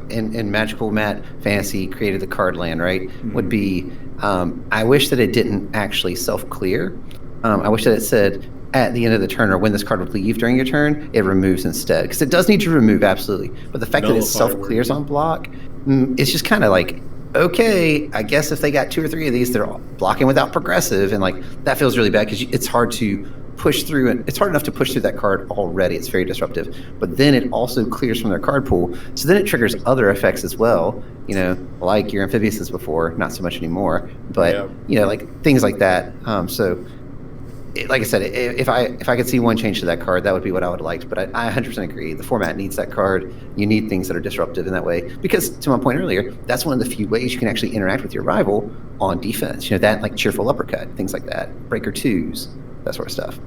in Magical Matt Fantasy created the card land, right, would be I wish that it didn't actually self clear. I wish that it said at the end of the turn or when this card would leave during your turn, it removes instead, because it does need to remove absolutely. But the fact that it self clears on block, it's just kind of like, okay, I guess if they got 2 or 3 of these, they're all blocking without progressive, and like that feels really bad because it's hard to push through, and it's hard enough to push through that card already. It's very disruptive, but then it also clears from their card pool, so then it triggers other effects as well, like your Amphibiouses before, not so much anymore, but like things like that. Like I said, if I could see one change to that card, that would be what I would have liked. But I 100% agree. The format needs that card. You need things that are disruptive in that way. Because, to my point earlier, that's one of the few ways you can actually interact with your rival on defense. That, like Cheerful Uppercut, things like that. Breaker 2s, that sort of stuff.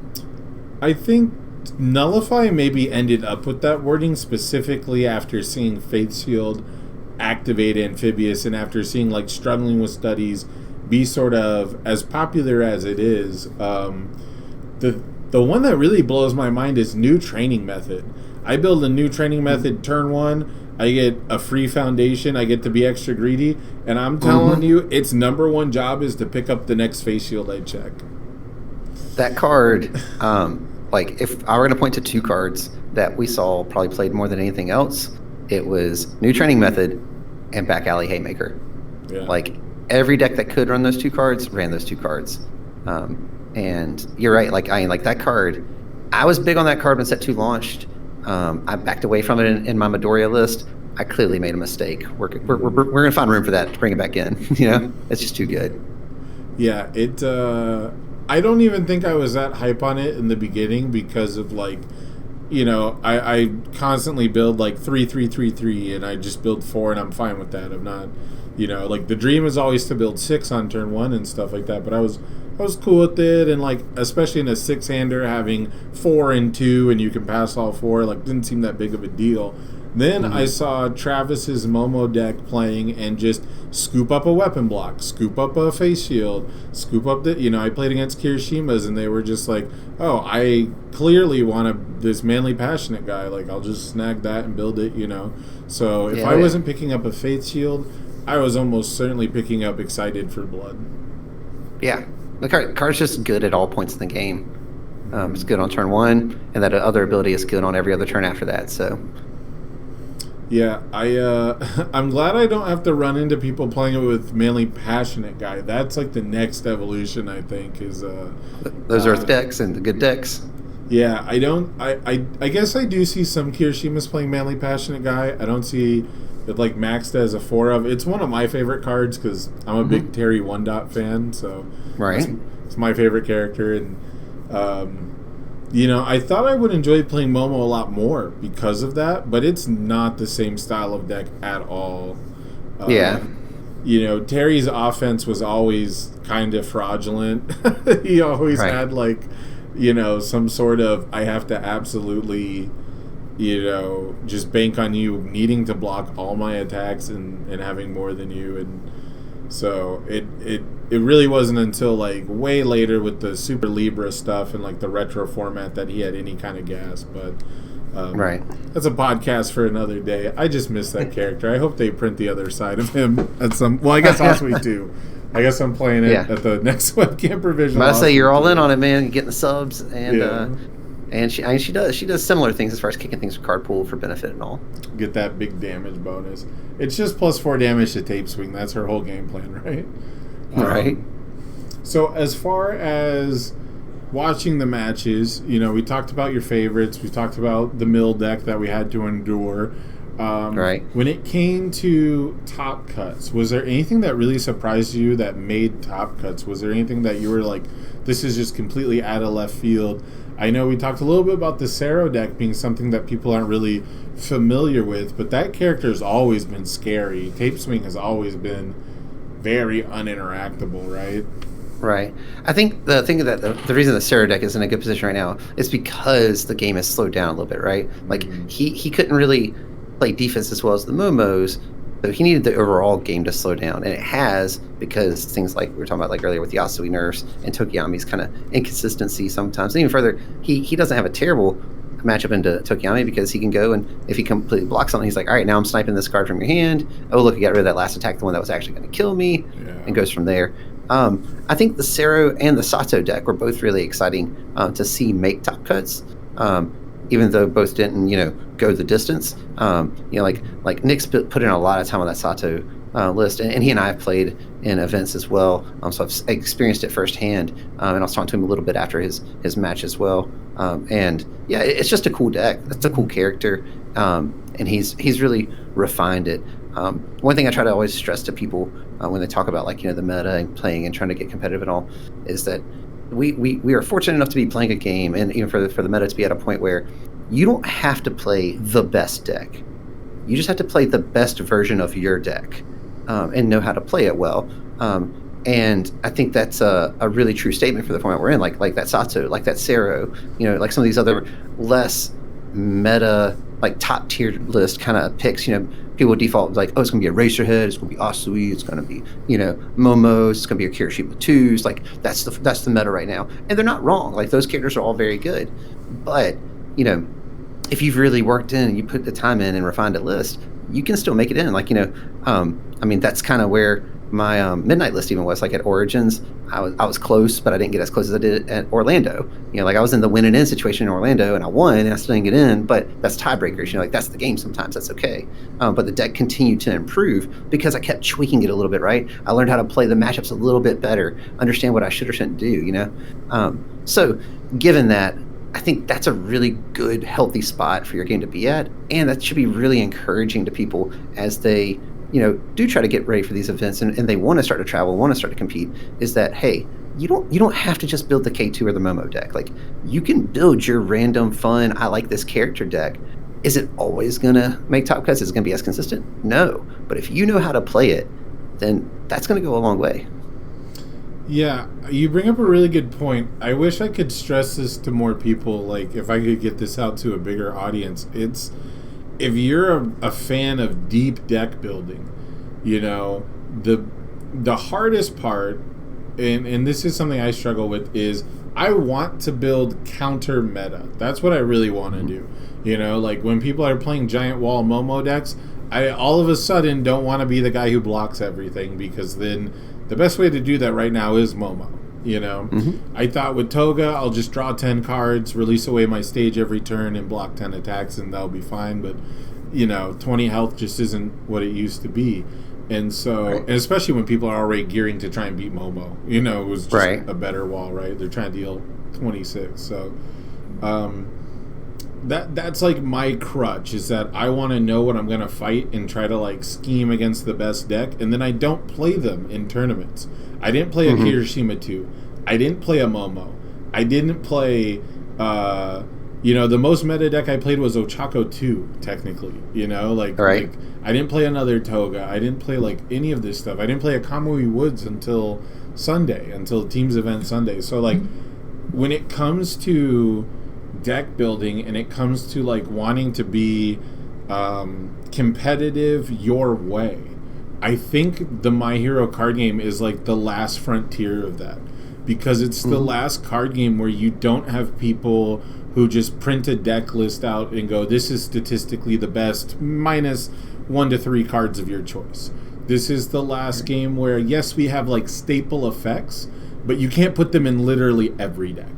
I think Nullify maybe ended up with that wording specifically after seeing Faith Shield activate Amphibious, and after seeing, like, Struggling with Studies be sort of as popular as it is. The one that really blows my mind is New Training Method. I build a New Training Method turn 1, I get a free foundation, I get to be extra greedy, and I'm telling you, its number one job is to pick up the next Face Shield I check. That card, like if I were going to point to 2 cards that we saw probably played more than anything else, it was New Training Method and Back Alley Haymaker. Yeah. Like every deck that could run those 2 cards ran those 2 cards. And you're right, like that card, I was big on that card when Set 2 launched. I backed away from it in my Midoriya list. I clearly made a mistake. We're going to find room for that to bring it back in. It's just too good. Yeah, I don't even think I was that hype on it in the beginning because of like, I constantly build like 3-3-3-3 and I just build 4 and I'm fine with that. I'm not, like the dream is always to build 6 on turn 1 and stuff like that. But I was cool with it, and like especially in a 6-hander, having 4 and 2 and you can pass all 4 like didn't seem that big of a deal. Then I saw Travis's Momo deck playing and just scoop up a weapon block, scoop up a face shield, scoop up I played against Kirishima's and they were just like, oh, I clearly want this manly passionate guy, like I'll just snag that and build it, So if I wasn't picking up a faith shield, I was almost certainly picking up Excited for Blood. Yeah, the card's just good at all points in the game. It's good on turn 1, and that other ability is good on every other turn after that, so... Yeah, I'm glad I don't have to run into people playing it with Manly Passionate Guy. That's like the next evolution, I think, is... Those Earth decks and the good decks. Yeah, I guess I do see some Kirishimas playing Manly Passionate Guy. I don't see it like maxed as a 4 of. It's one of my favorite cards because I'm a big Terry 1-Dot fan, so... Right. It's my favorite character, and... I thought I would enjoy playing Momo a lot more because of that, but it's not the same style of deck at all. Terry's offense was always kind of fraudulent. He always had some sort of, I have to absolutely, just bank on you needing to block all my attacks and having more than you. And so it really wasn't until like way later with the Super Libra stuff and like the retro format that he had any kind of gas. But that's a podcast for another day. I just miss that character. I hope they print the other side of him at some. Well, I guess Osweek too. I guess I'm playing it at the next webcam provision. I say you're all in on it, man. Getting the subs and she does similar things as far as kicking things with card pool for benefit and all. Get that big damage bonus. It's just +4 damage to tape swing. That's her whole game plan, right? Right. So as far as watching the matches, we talked about your favorites. We talked about the mill deck that we had to endure. Right. When it came to top cuts, was there anything that really surprised you that made top cuts? Was there anything that you were like, this is just completely out of left field? I know we talked a little bit about the Sero deck being something that people aren't really familiar with, but that character has always been scary. Tape swing has always been very uninteractable, right? Right. I think the reason the Sero deck is in a good position right now is because the game has slowed down a little bit, right? Like he couldn't really play defense as well as the Momos, so he needed the overall game to slow down, and it has, because things like we were talking about like earlier with Yasui nerfs and Tokiyami's kind of inconsistency sometimes, and even further, he doesn't have a terrible matchup into Tokiyami because he can go, and if he completely blocks something, he's like, all right, now I'm sniping this card from your hand. Oh, look, I got rid of that last attack, the one that was actually going to kill me, and goes from there. I think the Sero and the Sato deck were both really exciting to see make top cuts, even though both didn't, go the distance. Like Nick's put in a lot of time on that Sato list, and he and I have played in events as well, so I've experienced it firsthand, and I was talking to him a little bit after his match as well, and yeah, it's just a cool deck. It's a cool character, and he's really refined it. One thing I try to always stress to people when they talk about the meta and playing and trying to get competitive and all is that we are fortunate enough to be playing a game, and even for the meta to be at a point where you don't have to play the best deck. You just have to play the best version of your deck and know how to play it well. And I think that's a really true statement for the format we're in, like that Sato, like that Sero, like some of these other less meta, like top tier list kind of picks. People default like, oh, it's going to be a Racerhead, it's going to be Asui, it's going to be Momo, it's going to be a Kirishima 2s. Like that's the meta right now, and they're not wrong. Like those characters are all very good, but if you've really worked in and you put the time in and refined a list, you can still make it in. That's kind of where my midnight list even was. Like at Origins, I was close, but I didn't get as close as I did at Orlando. I was in the win and in situation in Orlando, and I won, and I still didn't get in. But that's tiebreakers. That's the game. Sometimes that's okay. But the deck continued to improve because I kept tweaking it a little bit. Right, I learned how to play the matchups a little bit better, understand what I should or shouldn't do. So given that, I think that's a really good, healthy spot for your game to be at, and that should be really encouraging to people as they, do try to get ready for these events and they want to start to travel, want to start to compete. Is that, hey, you don't have to just build the K2 or the Momo deck. Like you can build your random fun, I like this character deck. Is it always gonna make top cuts? Is it gonna be as consistent? No, but if you know how to play it, then that's gonna go a long way. Yeah, you bring up a really good point. I wish I could stress this to more people, like if I could get this out to a bigger audience. It's if you're a fan of deep deck building, the hardest part, and this is something I struggle with, is I want to build counter meta. That's what I really want to do. Like when people are playing giant wall Momo decks, I all of a sudden don't want to be the guy who blocks everything, because then the best way to do that right now is Momo. I thought with Toga, I'll just draw 10 cards, release away my stage every turn, and block 10 attacks, and that'll be fine. But 20 health just isn't what it used to be. And so, and especially when people are already gearing to try and beat Momo, it was just a better wall, right? They're trying to deal 26. So that's like my crutch, is that I want to know what I'm going to fight and try to scheme against the best deck, and then I don't play them in tournaments. I didn't play a Kirishima 2. I didn't play a Momo. I didn't play the most meta deck I played was Ochako 2, technically. Like I didn't play another Toga. I didn't play any of this stuff. I didn't play a Kamui Woods until Sunday, until Teams Event Sunday. So when it comes to deck building and it comes to wanting to be competitive your way, I think the My Hero card game is the last frontier of that, because it's the last card game where you don't have people who just print a deck list out and go, this is statistically the best, minus 1 to 3 cards of your choice. This is the last game where, yes, we have staple effects, but you can't put them in literally every deck.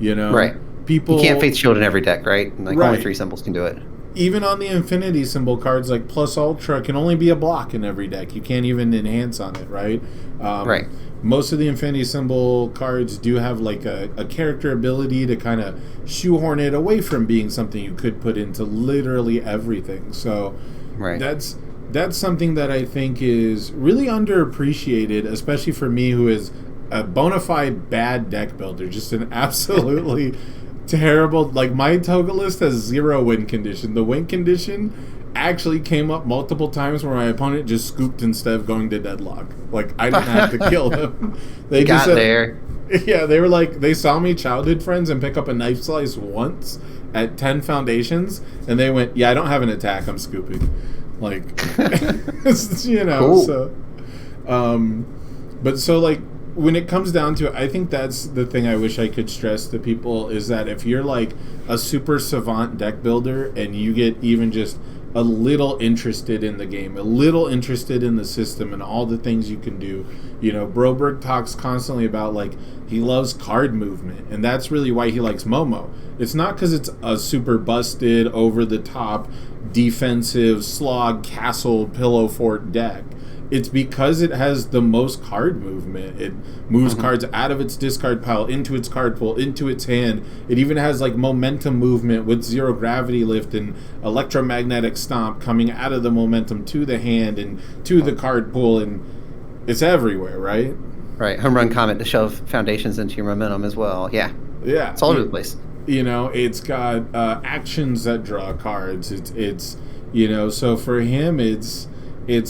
Right. People, you can't Faith Shield in every deck, right? Only 3 symbols can do it. Even on the Infinity symbol cards, Plus Ultra can only be a block in every deck. You can't even enhance on it, right? Right. Most of the Infinity symbol cards do have a character ability to kind of shoehorn it away from being something you could put into literally everything. So that's something that I think is really underappreciated, especially for me, who is a bona fide bad deck builder, just an absolutely terrible. My Toga list has 0 win condition. The win condition actually came up multiple times where my opponent just scooped instead of going to deadlock. I didn't have to kill them. They got just there. Yeah, they were they saw me childhood friends and pick up a knife slice once at 10 foundations, and they went, yeah, I don't have an attack, I'm scooping. Cool. So but so when it comes down to it, I think that's the thing I wish I could stress to people is that if you're like a super savant deck builder and you get even just a little interested in the game, a little interested in the system and all the things you can do. You know, Broberg talks constantly about, like, he loves card movement, and that's really why he likes Momo. It's not because it's a super busted, over-the-top, defensive, slog, castle, pillow fort deck. It's because it has the most card movement. It moves cards out of its discard pile, into its card pool, into its hand. It even has like momentum movement with zero gravity lift and electromagnetic stomp coming out of the momentum to the hand and to the card pool, and it's everywhere, right? Right. Home run comment to shove foundations into your momentum as well. Yeah. Yeah. It's all over the place. You know, it's got actions that draw cards. It's you know, so for him it's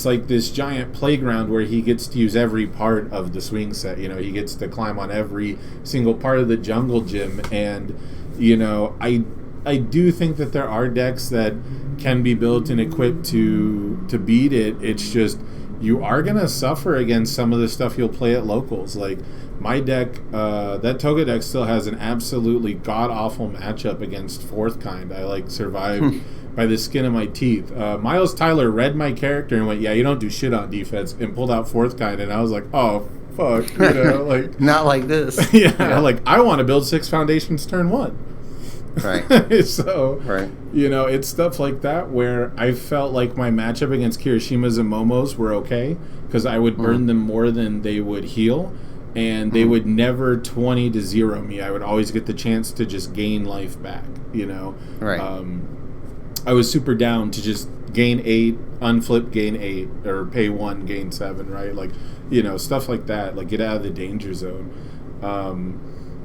like this giant playground where he gets to use every part of the swing set. You know, he gets to climb on every single part of the jungle gym. And, you know, I do think that there are decks that can be built and equipped to beat it. It's just you are going to suffer against some of the stuff you'll play at locals. Like, my deck, that Toga deck still has an absolutely god-awful matchup against Fourth Kind. I, like, survived by the skin of my teeth. Miles Tyler read my character and went, yeah, you don't do shit on defense, and pulled out Fourth Kind, and I was like, oh, fuck, you know, like... Not like this. Yeah, like, I want to build 6 foundations turn 1. Right. So, right. You know, it's stuff like that where I felt like my matchup against Kirishimas and Momos were okay, because I would burn them more than they would heal, and they would never 20-0 me. I would always get the chance to just gain life back, you know? Right. I was super down to just gain 8, unflip, gain 8, or pay 1, gain 7, right? Like, you know, stuff like that. Like, get out of the danger zone.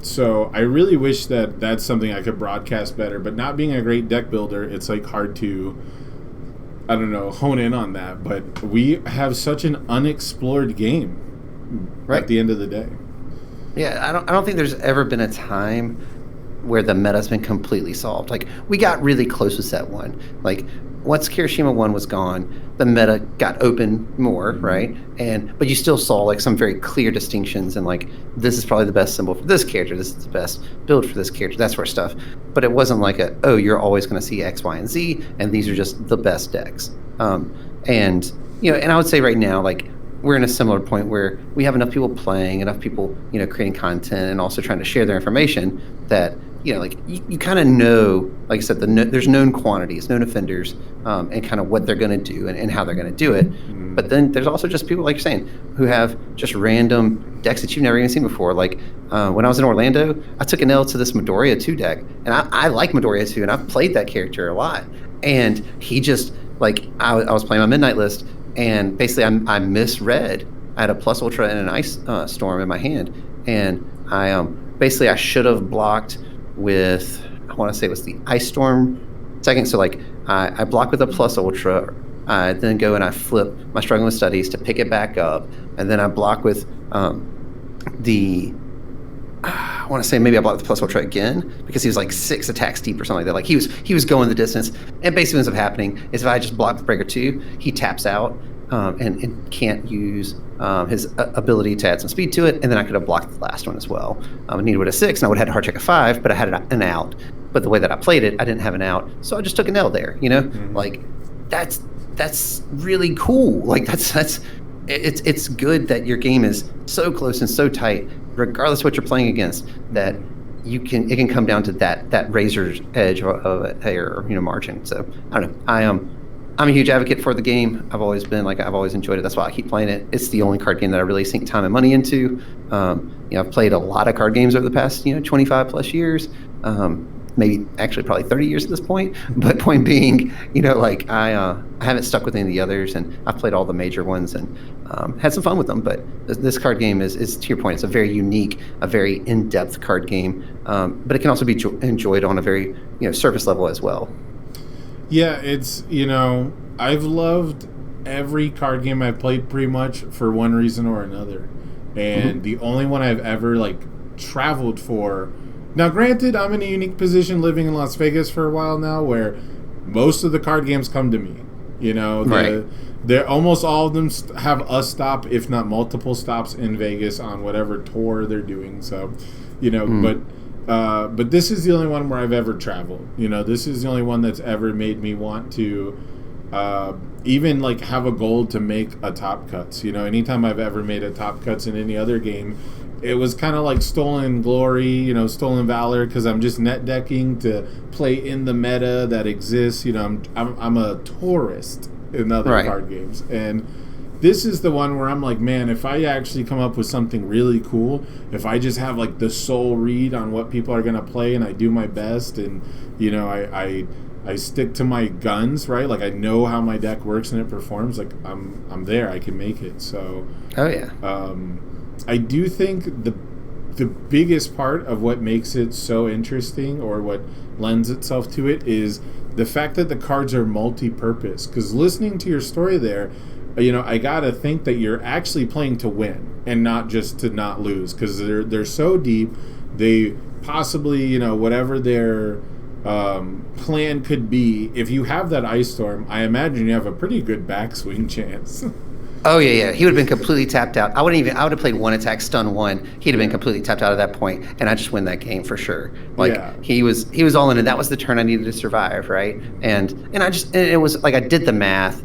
So I really wish that that's something I could broadcast better. But not being a great deck builder, it's, like, hard to, I don't know, hone in on that. But we have such an unexplored game at the end of the day. Yeah, I don't think there's ever been a time where the meta's been completely solved. Like, we got really close with set 1. Like, once Kirishima 1 was gone, the meta got open more, right? But you still saw, like, some very clear distinctions, and, like, this is probably the best symbol for this character, this is the best build for this character, that sort of stuff. But it wasn't like you're always going to see X, Y, and Z, and these are just the best decks. And, you know, and I would say right now, like, we're in a similar point where we have enough people playing, enough people, you know, creating content and also trying to share their information that, you know, like, you kind of know, like I said, there's known quantities, known offenders, and kind of what they're going to do and how they're going to do it. But then there's also just people, like you're saying, who have just random decks that you've never even seen before. Like, when I was in Orlando, I took an L to this Midoriya 2 deck, and I like Midoriya 2, and I've played that character a lot. And he just, like, I was playing my Midnight list, and basically I misread. I had a Plus Ultra and an Ice Storm in my hand, and I should have blocked with, I want to say it was the Ice Storm second. So, like, I block with a Plus Ultra, I then go and I flip my Struggling with Studies to pick it back up, and then I block with I want to say maybe I blocked the Plus Ultra again because he was like 6 attacks deep or something like that. Like, he was going the distance, and basically what ends up happening is if I just block with Breaker 2, he taps out and can't use his ability to add some speed to it, and then I could have blocked the last one as well. I needed with a 6, and I would have had to hard check a 5, but I had an out. But the way that I played it, I didn't have an out, so I just took an L there. You know, like, that's really cool. Like, it's good that your game is so close and so tight, regardless of what you're playing against, that it can come down to that razor's edge or you know, margin. So I don't know. I'm a huge advocate for the game. I've always been, like, I've always enjoyed it. That's why I keep playing it. It's the only card game that I really sink time and money into. You know, I've played a lot of card games over the past, 25 plus years. Maybe actually probably 30 years at this point. But point being, like, I haven't stuck with any of the others, and I've played all the major ones and had some fun with them. But this card game is, to your point, it's a very unique, a very in-depth card game. But it can also be enjoyed on a very, surface level as well. Yeah, it's, I've loved every card game I've played pretty much for one reason or another. And the only one I've ever, traveled for... Now, granted, I'm in a unique position living in Las Vegas for a while now where most of the card games come to me. You know, Right. they're almost all of them have a stop, if not multiple stops in Vegas on whatever tour they're doing. So, you know, but this is the only one where I've ever traveled. You know, this is the only one that's ever made me want to even like have a goal to make a top cuts. You know, anytime I've ever made a top cuts in any other game, it was kind of like stolen glory, you know, stolen valor, because I'm just net decking to play in the meta that exists. You know, I'm a tourist in other card games, and this is the one where I'm like, man, if I actually come up with something really cool, if I just have like the soul read on what people are gonna play, and I do my best, and you know, I stick to my guns, right? Like I know how my deck works and it performs. Like I'm there. I can make it. So. Oh yeah. I do think the biggest part of what makes it so interesting, or what lends itself to it, is the fact that the cards are multi-purpose. Because listening to your story there, you know, I gotta think that you're actually playing to win and not just to not lose. Because they're so deep, they possibly, you know, whatever their plan could be. If you have that Ice Storm, I imagine you have a pretty good backswing chance. Oh yeah. He would have been completely tapped out. I would have played one attack, stun one. He'd have been completely tapped out at that point, and I just win that game for sure. Like he was all in, and that was the turn I needed to survive, right? And it was like I did the math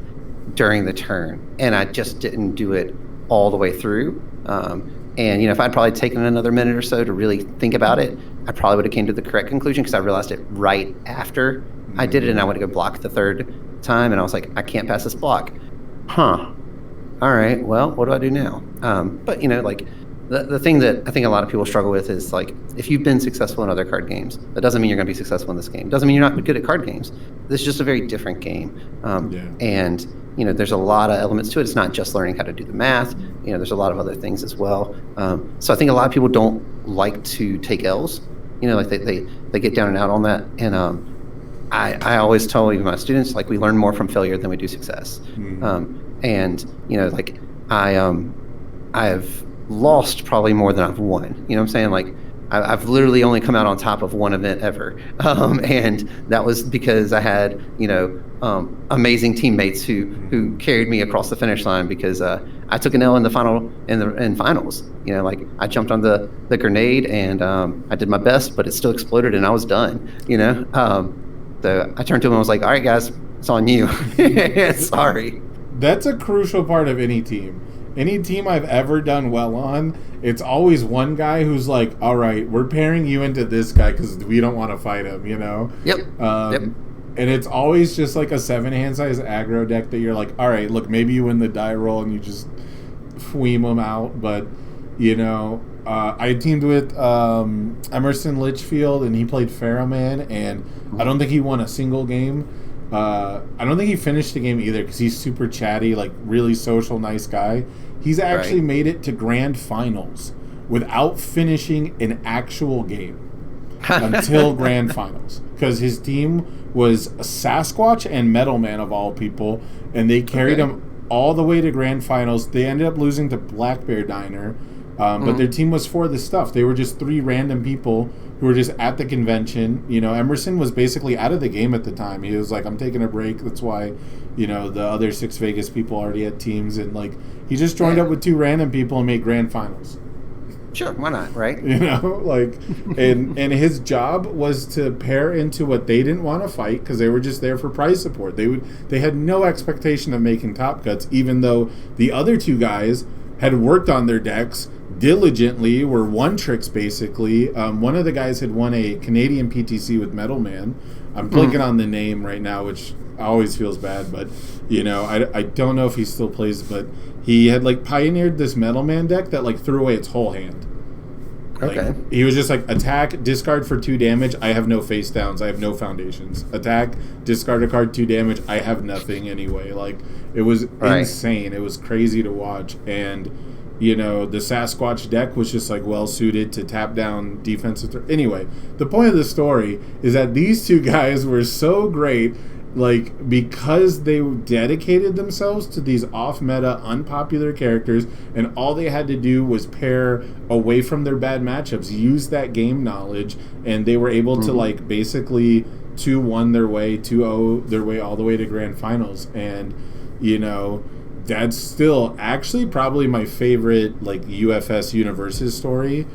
during the turn, and I just didn't do it all the way through. And you know, if I'd probably taken another minute or so to really think about it, I probably would have came to the correct conclusion, because I realized it right after I did it, and I went to go block the third time, and I was like, I can't pass this block. All right, well, what do I do now? But, you know, like, the thing that I think a lot of people struggle with is, like, if you've been successful in other card games, that doesn't mean you're going to be successful in this game. Doesn't mean you're not good at card games. This is just a very different game. And, you know, there's a lot of elements to it. It's not just learning how to do the math. You know, there's a lot of other things as well. So I think a lot of people don't like to take L's. You know, like, they get down and out on that. And I always tell even my students, like, we learn more from failure than we do success. And, you know, like, I've lost probably more than I've won. You know what I'm saying? Like, I've literally only come out on top of one event ever. And that was because I had, you know, amazing teammates who carried me across the finish line, because I took an L in the finals. You know, like, I jumped on the grenade, and I did my best, but it still exploded, and I was done, you know? So I turned to him and I was like, all right, guys, it's on you. Sorry. That's a crucial part of any team. Any team I've ever done well on, it's always one guy who's like, all right, we're pairing you into this guy because we don't want to fight him, you know? Yep. And it's always just like a 7-hand size aggro deck that you're like, all right, look, maybe you win the die roll and you just fweem them out. But, you know, I teamed with Emerson Litchfield, and he played Pharaohman, and I don't think he won a single game. I don't think he finished the game either, because he's super chatty, like really social, nice guy. He's actually made it to grand finals without finishing an actual game until grand finals, because his team was a Sasquatch and Metal Man of all people, and they carried him all the way to grand finals. They ended up losing to Black Bear Diner, but their team was for the stuff. They were just 3 random people who were just at the convention. You know, Emerson was basically out of the game at the time. He was like, I'm taking a break. That's why, you know, the other 6 Vegas people already had teams. And, like, he just joined up with 2 random people and made grand finals. Sure, why not, right? You know, like, and his job was to pair into what they didn't want to fight, because they were just there for prize support. They had no expectation of making top cuts, even though the other 2 guys had worked on their decks diligently, were one tricks basically. One of the guys had won a Canadian PTC with Metal Man. I'm blanking on the name right now, which always feels bad, but you know, I don't know if he still plays, but he had like pioneered this Metal Man deck that like threw away its whole hand. Like, he was just like, attack, discard for 2 damage, I have no face downs, I have no foundations. Attack, discard a card, 2 damage, I have nothing anyway. Like, it was insane. It was crazy to watch. And you know, the Sasquatch deck was just like well suited to tap down defensive. Anyway, the point of the story is that these 2 guys were so great, like, because they dedicated themselves to these off-meta, unpopular characters, and all they had to do was pair away from their bad matchups, use that game knowledge, and they were able to, like, basically two won their way 2-0 their way all the way to grand finals, and that's still actually probably my favorite like UFS Universus story.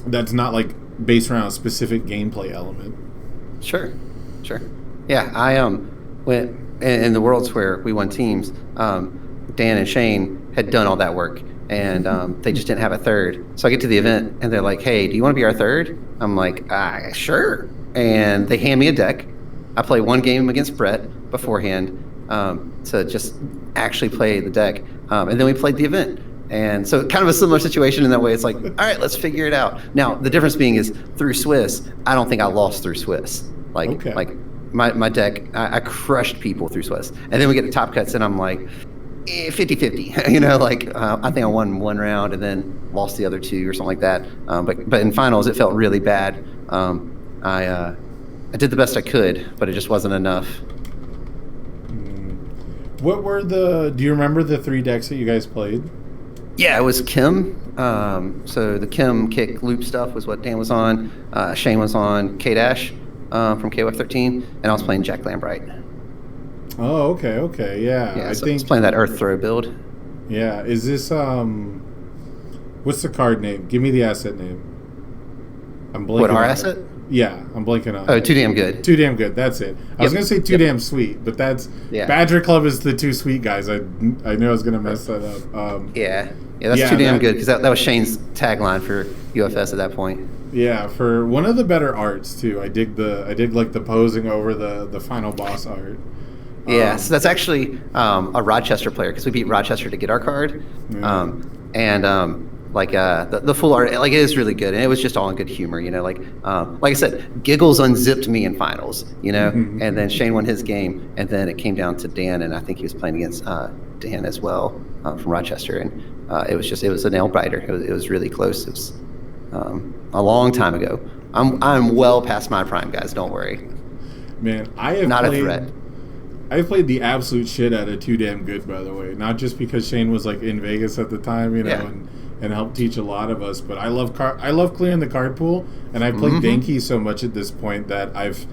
That's not like based around a specific gameplay element. Sure. Yeah, I went in the worlds where we won teams. Dan and Shane had done all that work, and they just didn't have a third. So I get to the event, and they're like, "Hey, do you want to be our third?" I'm like, "Sure." And they hand me a deck. I play one game against Brett beforehand to just actually play the deck, and then we played the event. And so kind of a similar situation in that way. It's like, all right, let's figure it out. Now, the difference being is through Swiss, I don't think I lost through Swiss. Like my deck, I crushed people through Swiss. And then we get to top cuts, and I'm like, 50-50. I think I won one round and then lost the other two or something like that. But in finals, it felt really bad. I did the best I could, but it just wasn't enough. What were do you remember the 3 decks that you guys played? Yeah, it was Kim. So the Kim kick loop stuff was what Dan was on. Shane was on K-Dash from KOF13, and I was playing Jack Lambright. Oh, okay, yeah. I was playing that Earth Throw build. Yeah, is this what's the card name? Give me the asset name. I'm blanking. What, our asset? Yeah, I'm blanking on. Oh, Too Damn Good. Too Damn Good. That's it. I was gonna say Too Damn Sweet, but that's Badger Club is the Too Sweet guys. I knew I was gonna mess that up. That's Too Damn Good because that was Shane's tagline for UFS at that point. Yeah, for one of the better arts too. I dig like the posing over the final boss art. Yeah, so that's actually a Rochester player because we beat Rochester to get our card, the full art, like, it is really good, and it was just all in good humor, like I said, Giggles unzipped me in finals, and then Shane won his game, and then it came down to Dan, and I think he was playing against Dan as well from Rochester, and it was a nail biter. It was really close. It was a long time ago. I'm well past my prime, guys. Don't worry. Man, I have not a threat. I played the absolute shit out of Too Damn Good, by the way. Not just because Shane was like in Vegas at the time, and helped teach a lot of us. But I love clearing the card pool, and I played Denki so much at this point that I've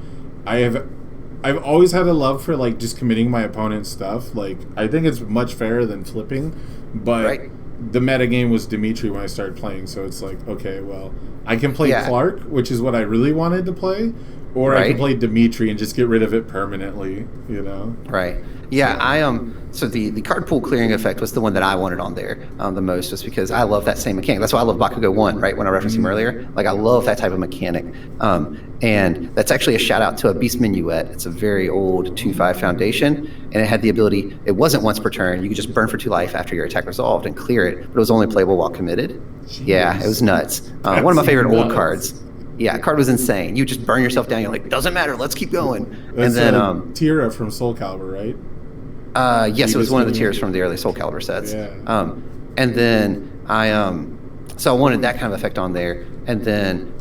always had a love for like just committing my opponent's stuff. Like, I think it's much fairer than flipping, but the meta game was Dimitri when I started playing. So it's like, okay, well, I can play Clark, which is what I really wanted to play. Or I can play Dimitri and just get rid of it permanently, Right. Yeah, so the card pool clearing effect was the one that I wanted on there the most, just because I love that same mechanic. That's why I love Bakugo 1, right, when I referenced him earlier. Like, I love that type of mechanic. And that's actually a shout-out to a Beast Minuet. It's a very old 2-5 foundation, and it had the ability, it wasn't once per turn. You could just burn for 2 life after your attack resolved and clear it, but it was only playable while committed. Jeez. Yeah, it was nuts. One of my favorite old cards. Yeah, card was insane. You just burn yourself down. You're like, doesn't matter. Let's keep going. That's and then Tira from Soul Calibur, right? Yes, it was one of the tiers from the early Soul Calibur sets. Yeah. And then so I wanted that kind of effect on there. And then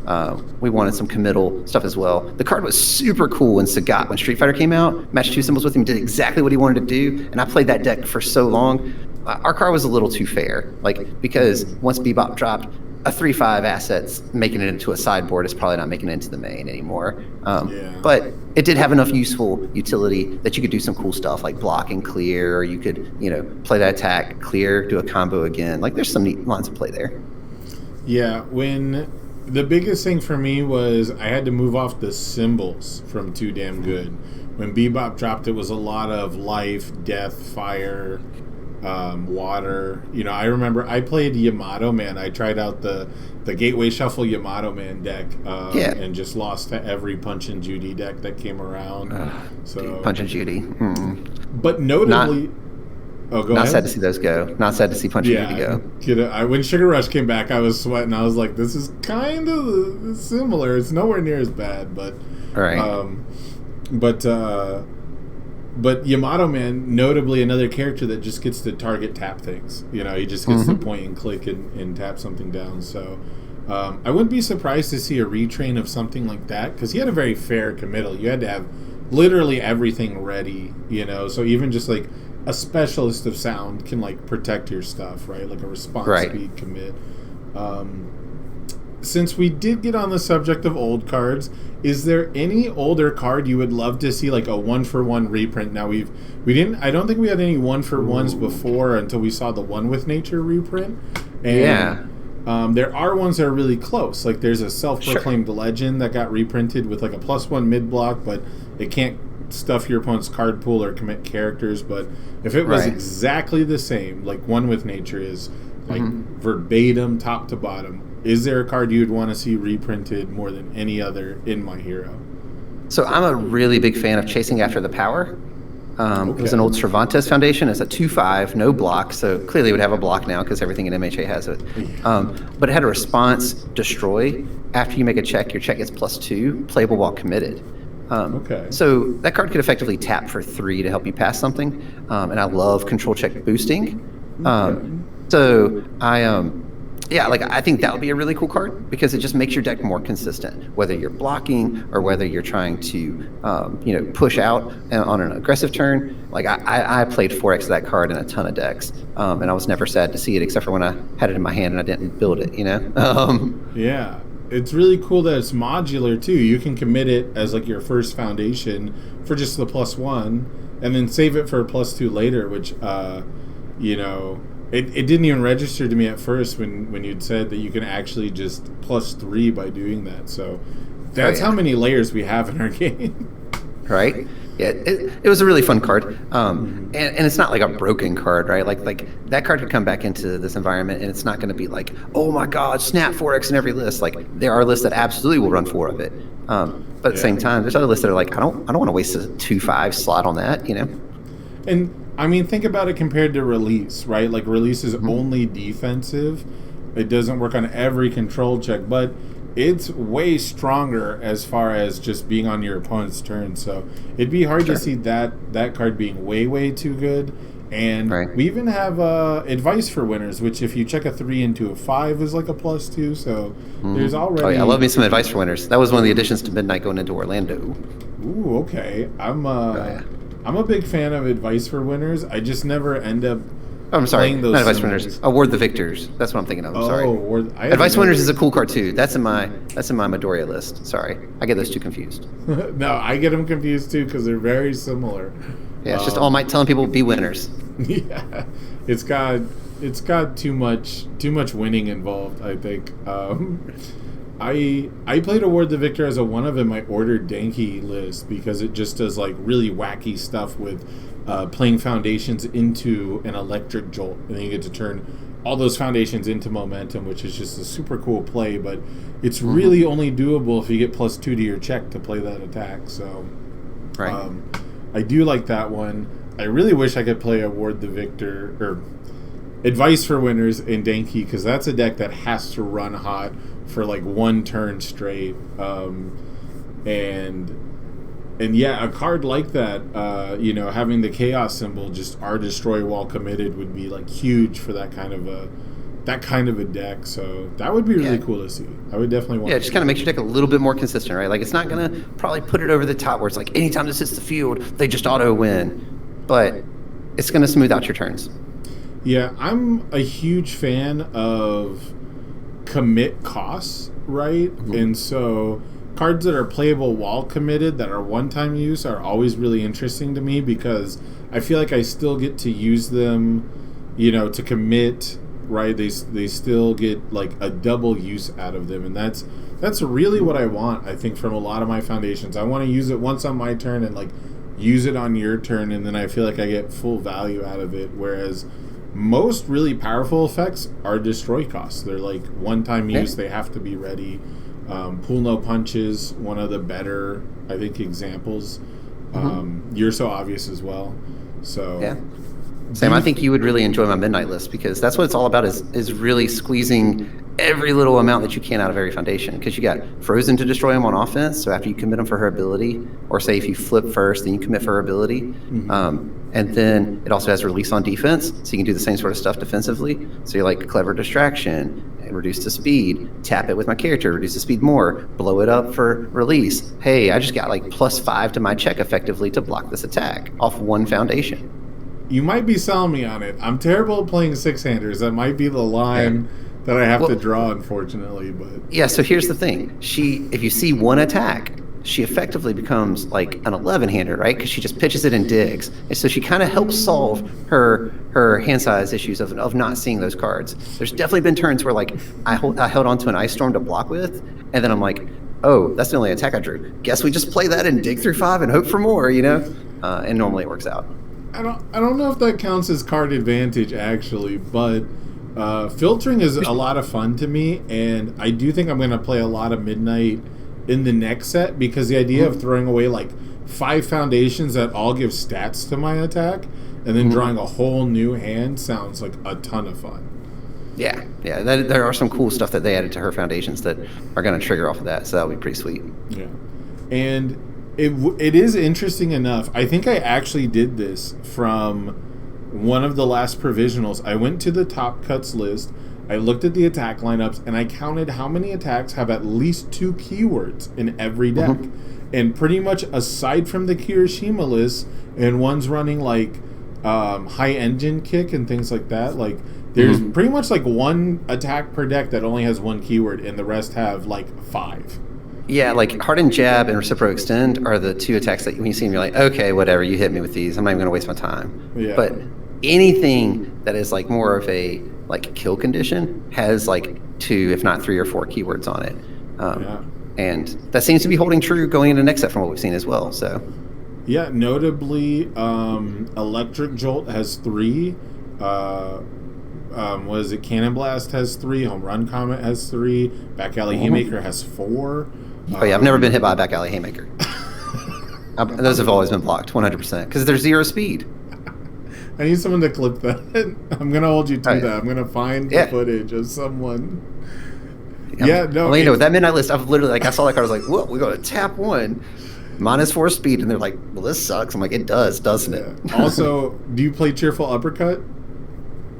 we wanted some committal stuff as well. The card was super cool when Sagat, when Street Fighter came out, matched 2 symbols with him, did exactly what he wanted to do. And I played that deck for so long. Our card was a little too fair, because once Bebop dropped, a 3-5 assets making it into a sideboard is probably not making it into the main anymore. But it did have enough useful utility that you could do some cool stuff like block and clear, or you could, play that attack, clear, do a combo again. Like, there's some neat lines of play there. Yeah, when the biggest thing for me was I had to move off the symbols from Too Damn Good. When Bebop dropped, it was a lot of life, death, fire, water. I remember I played Yamato Man. I tried out the Gateway Shuffle Yamato Man deck and just lost to every Punch and Judy deck that came around. Punch and Judy. But notably, go ahead. Sad to see those go. Not sad to see Punch and Judy go. When Sugar Rush came back, I was sweating. I was like, this is kind of similar. It's nowhere near as bad, but But Yamato Man, notably another character that just gets to target tap things. He just gets to point and click and tap something down. So I wouldn't be surprised to see a retrain of something like that, because he had a very fair committal. You had to have literally everything ready, So even just like a specialist of sound can like protect your stuff, right? Like a response speed commit. since we did get on the subject of old cards, is there any older card you would love to see, like a 1-for-1 reprint? Now we didn't. I don't think we had any 1-for-1s before until we saw the One with Nature reprint. And, there are ones that are really close. Like there's a self-proclaimed legend that got reprinted with like a +1 mid block, but it can't stuff your opponent's card pool or commit characters. But if it was exactly the same, like One with Nature is, like verbatim, top to bottom, is there a card you'd want to see reprinted more than any other in My Hero? So I'm a really big fan of Chasing After the Power. It was an old Cervantes Foundation. It's a 2/5, no block, so clearly it would have a block now because everything in MHA has it. But it had a response, destroy. After you make a check, your check gets +2, playable while committed. So that card could effectively tap for 3 to help you pass something, and I love control check boosting. So I think that would be a really cool card because it just makes your deck more consistent, whether you're blocking or whether you're trying to, push out on an aggressive turn. Like I played 4x of that card in a ton of decks, and I was never sad to see it, except for when I had it in my hand and I didn't build it. Yeah, it's really cool that it's modular too. You can commit it as like your first foundation for just the +1, and then save it for a +2 later, which It didn't even register to me at first when you'd said that you can actually just +3 by doing that. So that's how many layers we have in our game. Right? Yeah, it was a really fun card. And it's not like a broken card, right? Like that card could come back into this environment and it's not going to be like, oh my God, snap 4X in every list. Like there are lists that absolutely will run 4 of it. But at the same time, there's other lists that are like, I don't want to waste a 2/5 slot on that, And I mean, think about it compared to Release, right? Like Release is only defensive. It doesn't work on every control check, but it's way stronger as far as just being on your opponent's turn. So it'd be hard to see that card being way too good. And we even have advice for winners, which if you check a 3 into a 5 is like a +2. So there's already. Oh yeah, I love me some advice for winners. That was one of the additions to Midnight going into Orlando. Ooh, okay. I'm a big fan of advice for winners. I just never end up. Oh, I'm sorry, those not advice for winners. Award the victors. That's what I'm thinking of. I'm sorry. Advice winners is a cool card too. That's in my Midoriya list. Sorry, I get those two confused. No, I get them confused too because they're very similar. Yeah, it's just All Might telling people be winners. Yeah, it's got too much winning involved, I think. I played Award the Victor as a one of in my ordered Danky list because it just does like really wacky stuff with playing foundations into an electric jolt, and then you get to turn all those foundations into momentum, which is just a super cool play, but it's really only doable if you get +2 to your check to play that attack. So I do like that one. I really wish I could play Award the Victor or Advice for Winners in Danky because that's a deck that has to run hot for like one turn straight. And yeah, a card like that, having the chaos symbol, just R destroy while committed, would be like huge for that kind of a deck. So that would be really cool to see. I would definitely want. Yeah, it just kind of makes your deck a little bit more consistent, right? Like it's not gonna probably put it over the top where it's like anytime this hits the field, they just auto win, but it's gonna smooth out your turns. Yeah, I'm a huge fan of commit costs, right? And so cards that are playable while committed that are one-time use are always really interesting to me because I feel like I still get to use them, to commit, right? They still get like a double use out of them, and that's really what I want, I think, from a lot of my foundations. I want to use it once on my turn and like use it on your turn, and then I feel like I get full value out of it, whereas most really powerful effects are destroy costs. They're like one-time use. They have to be ready. Pull no punches, one of the better, I think, examples. You're so obvious as well. So Sam, I think you would really enjoy my Midnight list because that's what it's all about is really squeezing every little amount that you can out of every foundation, because you got Frozen to destroy them on offense, so after you commit them for her ability, or say if you flip first then you commit for her ability, and then it also has Release on defense, so you can do the same sort of stuff defensively. So you're like Clever Distraction, reduce the speed, tap it with my character, reduce the speed more, blow it up for Release. Hey, I just got like +5 to my check effectively to block this attack off one foundation. You might be selling me on it. I'm terrible at playing six-handers. That might be the line that I have to draw, unfortunately. But yeah, so here's the thing. If you see one attack, she effectively becomes like an 11-hander, right? Because she just pitches it and digs. And so she kind of helps solve her hand size issues of not seeing those cards. There's definitely been turns where like I held onto an Ice Storm to block with, and then I'm like, oh, that's the only attack I drew. Guess we just play that and dig through 5 and hope for more, and normally it works out. I don't know if that counts as card advantage, actually, but filtering is a lot of fun to me, and I do think I'm going to play a lot of Midnight in the next set, because the idea of throwing away like 5 foundations that all give stats to my attack and then drawing a whole new hand sounds like a ton of fun. Yeah. There are some cool stuff that they added to her foundations that are going to trigger off of that, so that'll be pretty sweet. Yeah, and it is interesting enough. I think I actually did this from one of the last provisionals. I went to the top cuts list, I looked at the attack lineups, and I counted how many attacks have at least 2 keywords in every deck. And pretty much aside from the Kirishima list and ones running like high engine kick and things like that, like there's pretty much like 1 attack per deck that only has 1 keyword, and the rest have like 5. Yeah, like Hardened Jab and Reciprocal Extend are the 2 attacks that when you see them, you're like, okay, whatever, you hit me with these. I'm not even going to waste my time. Yeah. But anything that is like more of a like kill condition has like 2, if not 3 or 4 keywords on it. And that seems to be holding true going into next set from what we've seen as well. So, yeah, notably, Electric Jolt has 3. What is it? Cannon Blast has 3. Home Run Comet has 3. Back Alley Haymaker has 4. Oh yeah, I've never been hit by a Back Alley Haymaker. Those have always been blocked, 100%, because there's 0 speed. I need someone to clip that. I'm going to hold you to that. I'm going to find the footage of someone. With that Midnight list, I've literally, like, I saw that card, I was like, whoa, we got to tap 1. -4 speed, and they're like, well, this sucks. I'm like, it does, doesn't it? Also, do you play Cheerful Uppercut?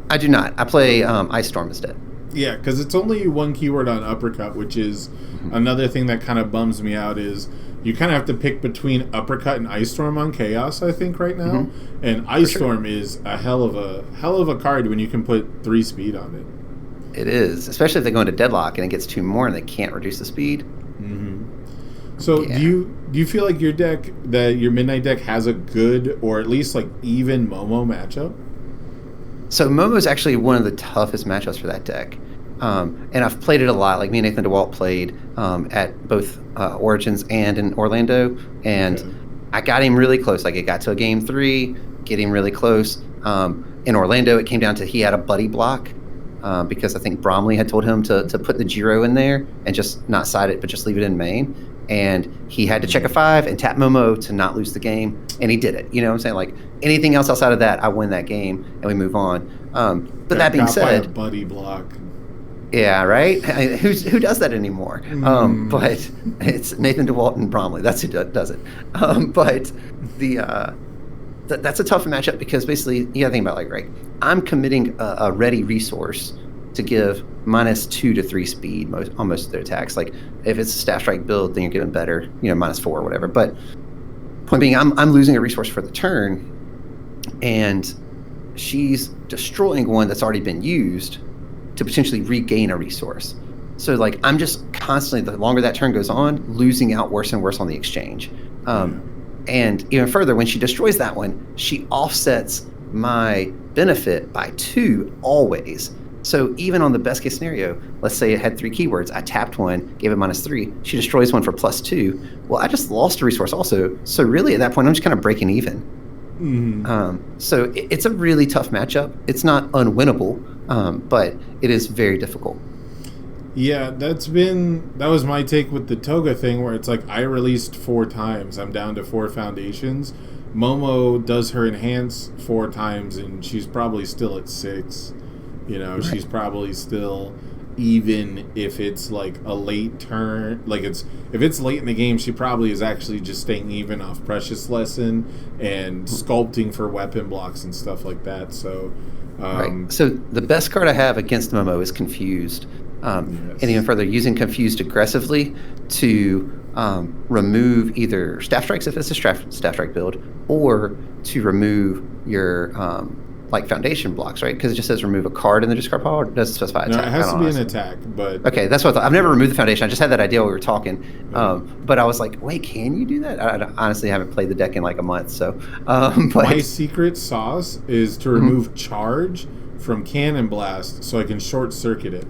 I do not. I play Ice Storm instead. Yeah, because it's only 1 keyword on Uppercut, which is another thing that kind of bums me out is you kind of have to pick between Uppercut and Ice Storm on Chaos, I think, right now. And Ice Storm is a hell of a card when you can put 3 speed on it. It is, especially if they go into Deadlock and it gets 2 more and they can't reduce the speed. So do you feel like your deck, that your Midnight deck, has a good or at least like even Momo matchup? So Momo is actually one of the toughest matchups for that deck. And I've played it a lot. Like me and Nathan DeWalt played at both Origins and in Orlando. And I got him really close. Like it got to a game 3, get him really close. In Orlando, it came down to he had a buddy block because I think Bromley had told him to put the Giro in there and just not side it, but just leave it in main. And he had to check a 5 and tap Momo to not lose the game. And he did it. You know what I'm saying? Like anything else outside of that, I win that game and we move on. But that being said, by a buddy block. Yeah, right? Who does that anymore? But it's Nathan DeWalt and Bromley. That's who does it. But that's a tough matchup because basically you got to think about, like, right, I'm committing a ready resource to give -2 to 3 speed on most of their attacks. Like if it's a Staff Strike build, then you're getting better, -4 or whatever. But point being, I'm losing a resource for the turn, and she's destroying one that's already been used to potentially regain a resource. So like I'm just constantly, the longer that turn goes on, losing out worse and worse on the exchange. And even further, when she destroys that one, she offsets my benefit by 2 always. So even on the best case scenario, let's say it had 3 keywords, I tapped one, gave it -3, she destroys one for +2. Well, I just lost a resource also. So really at that point, I'm just kind of breaking even. So it's a really tough matchup. It's not unwinnable, but it is very difficult. Yeah, that was my take with the Toga thing, where it's like I released 4 times. I'm down to 4 foundations. Momo does her enhance 4 times, and she's probably still at 6. Right. She's probably still, even if it's like a late turn, like if it's late in the game, she probably is actually just staying even off Precious Lesson and sculpting for weapon blocks and stuff like that. So, right. So the best card I have against Momo is Confused. And even further, using Confused aggressively to remove either Staff Strikes if it's a Staff Strike build, or to remove your like foundation blocks, right? Because it just says remove a card in the discard pile, or does it specify attack? No, it has to be an attack, but... Okay, that's what I thought. I've never removed the foundation. I just had that idea while we were talking. But I was like, wait, can you do that? I honestly haven't played the deck in like a month, so... but... My secret sauce is to remove charge from Cannon Blast so I can short circuit it.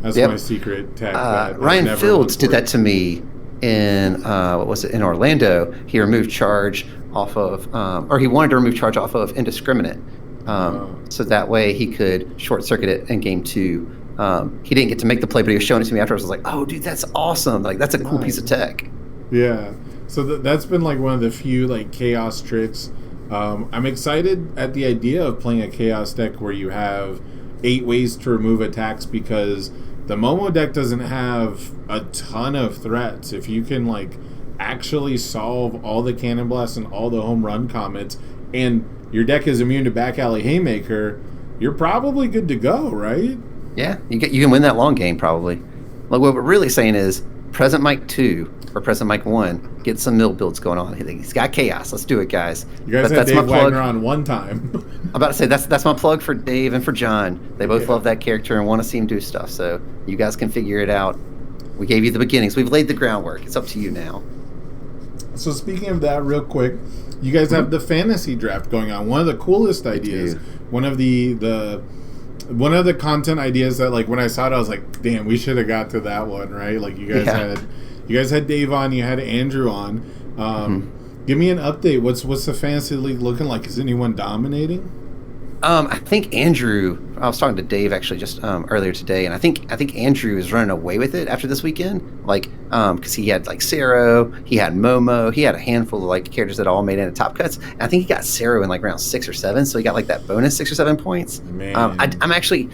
That's my secret tech. Ryan Fields did that to me in in Orlando. He removed charge off of, or he wanted to remove charge off of Indiscriminate, so that way he could short circuit it in game 2. He didn't get to make the play, but he was showing it to me afterwards. I was like, "Oh, dude, that's awesome! Like, that's a cool piece of tech." Yeah. So that's been like one of the few like chaos tricks. I'm excited at the idea of playing a chaos deck where you have 8 ways to remove attacks, because the Momo deck doesn't have a ton of threats. If you can like actually solve all the Cannon Blasts and all the home run comets, and your deck is immune to Back Alley Haymaker, you're probably good to go, right? Yeah, you can win that long game probably. Like, what we're really saying is Present Mike 2 or Present Mike 1, get some mill builds going on. He's got chaos. Let's do it, guys. You guys had Dave Wagner on one time. I'm about to say that's my plug for Dave and for John. They both love that character and want to see him do stuff. So you guys can figure it out. We gave you the beginnings. We've laid the groundwork. It's up to you now. So speaking of that, real quick, you guys have the fantasy draft going on. One of the coolest ideas. One of the content ideas that, like, when I saw it, I was like, damn, we should have got to that one, right? Like, you guys had Dave on, you had Andrew on. Give me an update. What's the fantasy league looking like? Is anyone dominating? I think Andrew. I was talking to Dave actually just earlier today, and I think Andrew is running away with it after this weekend. Like, because he had like Cero, he had Momo, he had a handful of like characters that all made into top cuts. And I think he got Cero in like round 6 or 7, so he got like that bonus 6 or 7 points. Man. I'm actually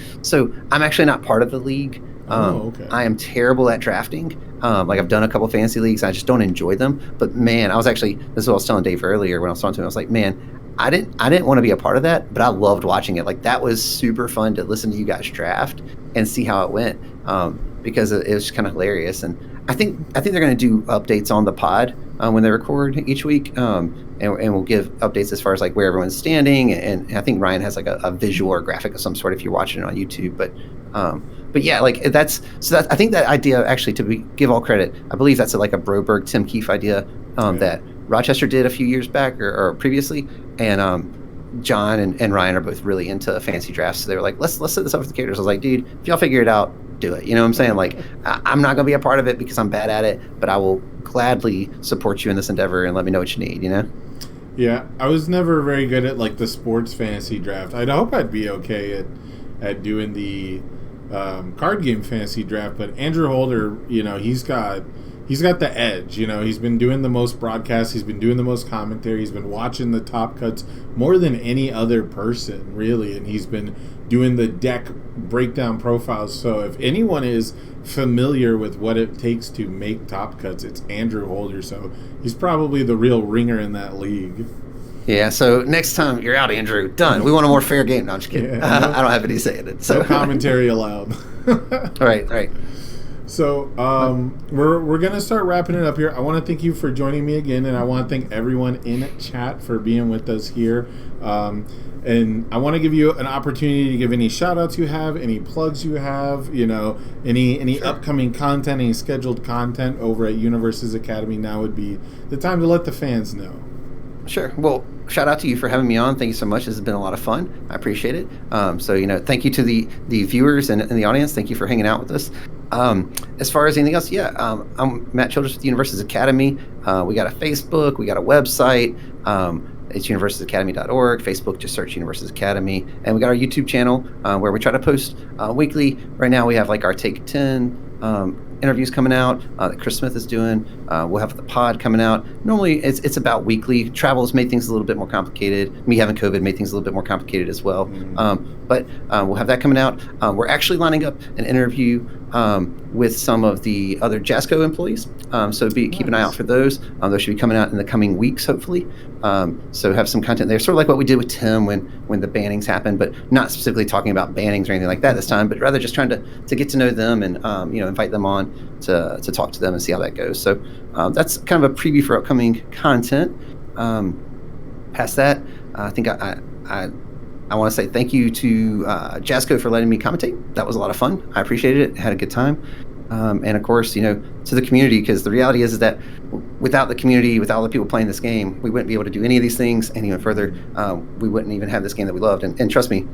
not part of the league. Okay. I am terrible at drafting. Like, I've done a couple fantasy leagues, and I just don't enjoy them. But man, this is what I was telling Dave earlier when I was talking to him. I was like, man, I didn't want to be a part of that, but I loved watching it. Like, that was super fun to listen to you guys draft and see how it went, because it was kind of hilarious. And I think they're going to do updates on the pod when they record each week, and we'll give updates as far as like where everyone's standing. And I think Ryan has like a visual or graphic of some sort if you're watching it on YouTube. But yeah, like I think that idea, actually, give all credit, I believe that's like a Broberg, Tim Keefe idea that Rochester did a few years back or previously, and John and Ryan are both really into fantasy drafts, so they were like, let's set this up for the characters. I was like, dude, if y'all figure it out, do it. You know what I'm saying? Like, I'm not gonna be a part of it because I'm bad at it, but I will gladly support you in this endeavor and let me know what you need. You know? Yeah, I was never very good at like the sports fantasy draft. I'd hope I'd be okay at doing the card game fantasy draft, but Andrew Holder, you know, he's got the edge. You know, he's been doing the most broadcasts, he's been doing the most commentary, he's been watching the top cuts more than any other person, really, and he's been doing the deck breakdown profiles. So if anyone is familiar with what it takes to make top cuts, it's Andrew Holder. So he's probably the real ringer in that league. Yeah, so next time you're out, Andrew. Done. We want a more fair game. No, I'm just kidding. Yeah, I don't have any say in it. So. No commentary allowed. All right. So we're going to start wrapping it up here. I want to thank you for joining me again, and I want to thank everyone in chat for being with us here. And I want to give you an opportunity to give any shout-outs you have, any plugs you have, you know, any upcoming content, any scheduled content over at Universus Academy. Now would be the time to let the fans know. Sure. Well, shout out to you for having me on. Thank you so much. This has been a lot of fun. I appreciate it. So, you know, thank you to the viewers and the audience. Thank you for hanging out with us. As far as anything else, I'm Matt Childress with the Universus Academy. We got a Facebook. We got a website. It's universusacademy.org. Facebook, just search Universus Academy. And we got our YouTube channel where we try to post weekly. Right now we have like our Take 10 interviews coming out that Chris Smith is doing. We'll have the pod coming out. Normally it's about weekly. Travel has made things a little bit more complicated. Me having COVID made things a little bit more complicated as well. But we'll have that coming out. We're actually lining up an interview with some of the other Jasco employees. So keep an eye out for those. Those should be coming out in the coming weeks, hopefully. So have some content there, sort of like what we did with Tim when the bannings happened, but not specifically talking about bannings or anything like that this time, but rather just trying to get to know them and invite them on to talk to them and see how that goes. So that's kind of a preview for upcoming content. Past that, I think I I want to say thank you to Jasco for letting me commentate. That was a lot of fun. I appreciated it. Had a good time. And of course, to the community, because the reality is that without the community, without all the people playing this game, we wouldn't be able to do any of these things. And even further, we wouldn't even have this game that we loved. And trust me,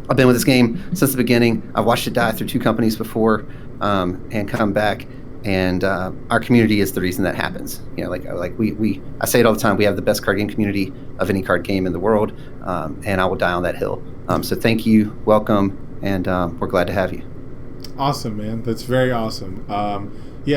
I've been with this game since the beginning. I've watched it die through 2 companies before, and come back. And our community is the reason that happens. I say it all the time. We have the best card game community of any card game in the world, and I will die on that hill. So thank you, welcome, and we're glad to have you. Awesome, man. That's very awesome.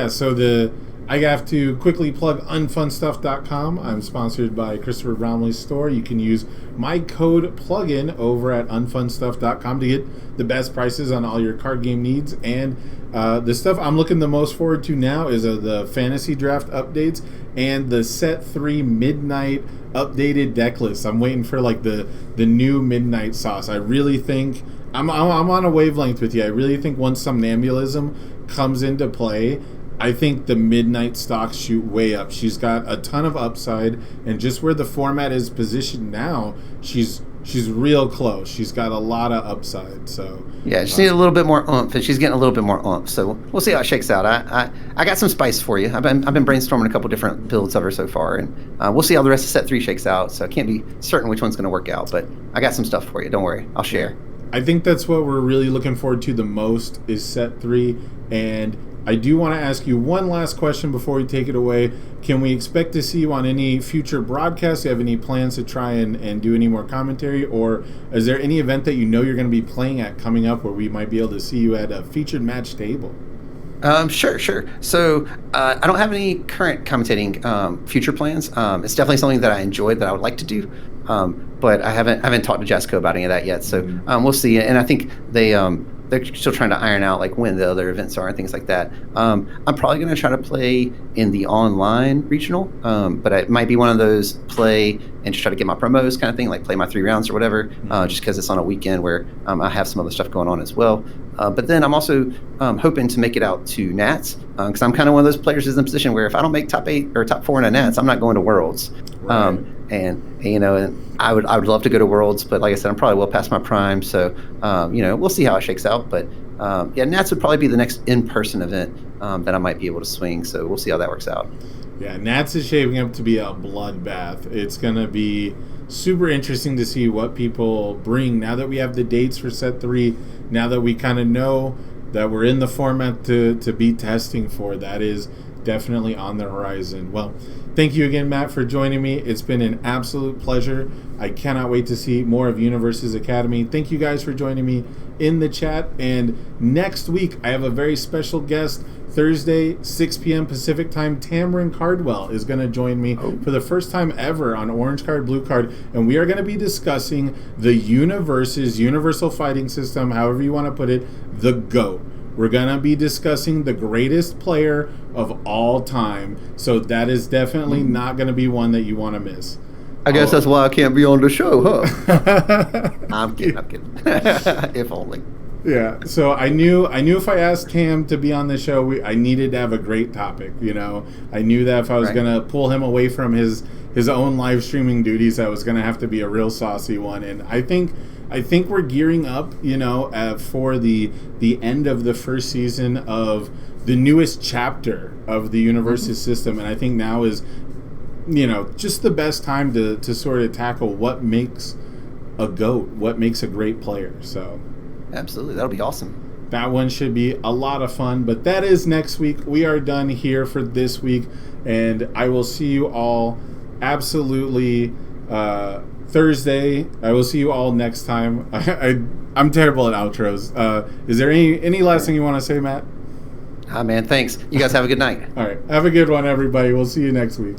So I have to quickly plug unfunstuff.com. I'm sponsored by Christopher Bromley's store. You can use my code plugin over at unfunstuff.com to get the best prices on all your card game needs. And the stuff I'm looking the most forward to now is the fantasy draft updates and the set 3 midnight updated deck list. I'm waiting for the new midnight sauce. I really think I'm on a wavelength with you. I really think once somnambulism comes into play, I think the midnight stocks shoot way up. She's got a ton of upside, and just where the format is positioned now, she's real close. She's got a lot of upside. So yeah, she needs a little bit more oomph, and she's getting a little bit more oomph. So we'll see how it shakes out. I got some spice for you. I've been brainstorming a couple different builds of her so far, and we'll see how the rest of set 3 shakes out. So I can't be certain which one's going to work out, but I got some stuff for you. Don't worry, I'll share. I think that's what we're really looking forward to the most is set 3, and I do want to ask you one last question before we take it away. Can we expect to see you on any future broadcasts? Do you have any plans to try and do any more commentary? Or is there any event that you're going to be playing at coming up where we might be able to see you at a featured match table? Sure. So I don't have any current commentating future plans. It's definitely something that I enjoyed that I would like to do, but I haven't talked to Jessica about any of that yet. So we'll see. And I think they're still trying to iron out when the other events are and things like that. I'm probably going to try to play in the online regional, but it might be one of those play and just try to get my promos kind of thing, play my 3 rounds or whatever, just because it's on a weekend where I have some other stuff going on as well. But then I'm also hoping to make it out to Nats, because I'm kind of one of those players who's in a position where if I don't make top 8 or top 4 in a Nats, I'm not going to Worlds. Right. And I would love to go to Worlds, but like I said, I'm probably well past my prime. So we'll see how it shakes out. But Nats would probably be the next in-person event that I might be able to swing. So we'll see how that works out. Yeah, Nats is shaping up to be a bloodbath. It's going to be super interesting to see what people bring now that we have the dates for set 3, now that we kind of know that we're in the format to be testing for. That is definitely on the horizon. Well, thank you again, Matt, for joining me. It's been an absolute pleasure. I cannot wait to see more of Universus Academy. Thank you guys for joining me in the chat. And next week, I have a very special guest. Thursday, 6 p.m. Pacific time, Tamron Cardwell is going to join me for the first time ever on Orange Card, Blue Card, and we are going to be discussing the Universus, Universal Fighting System, however you want to put it, the GOAT. We're going to be discussing the greatest player of all time, so that is definitely not going to be one that you want to miss. I guess that's why I can't be on the show, huh? I'm kidding. If only. Yeah, so I knew if I asked Cam to be on the show, I needed to have a great topic. I knew that if I was going to pull him away from his own live streaming duties, that was going to have to be a real saucy one. And I think we're gearing up, for the end of the first season of the newest chapter of the Universus system, and I think now is, just the best time to sort of tackle what makes a GOAT, what makes a great player. So. Absolutely. That'll be awesome. That one should be a lot of fun, but that is next week. We are done here for this week, and I will see you all absolutely Thursday. I will see you all next time. I'm terrible at outros. Is there any last thing you want to say, Matt? Man, thanks. You guys have a good night. All right. Have a good one, everybody. We'll see you next week.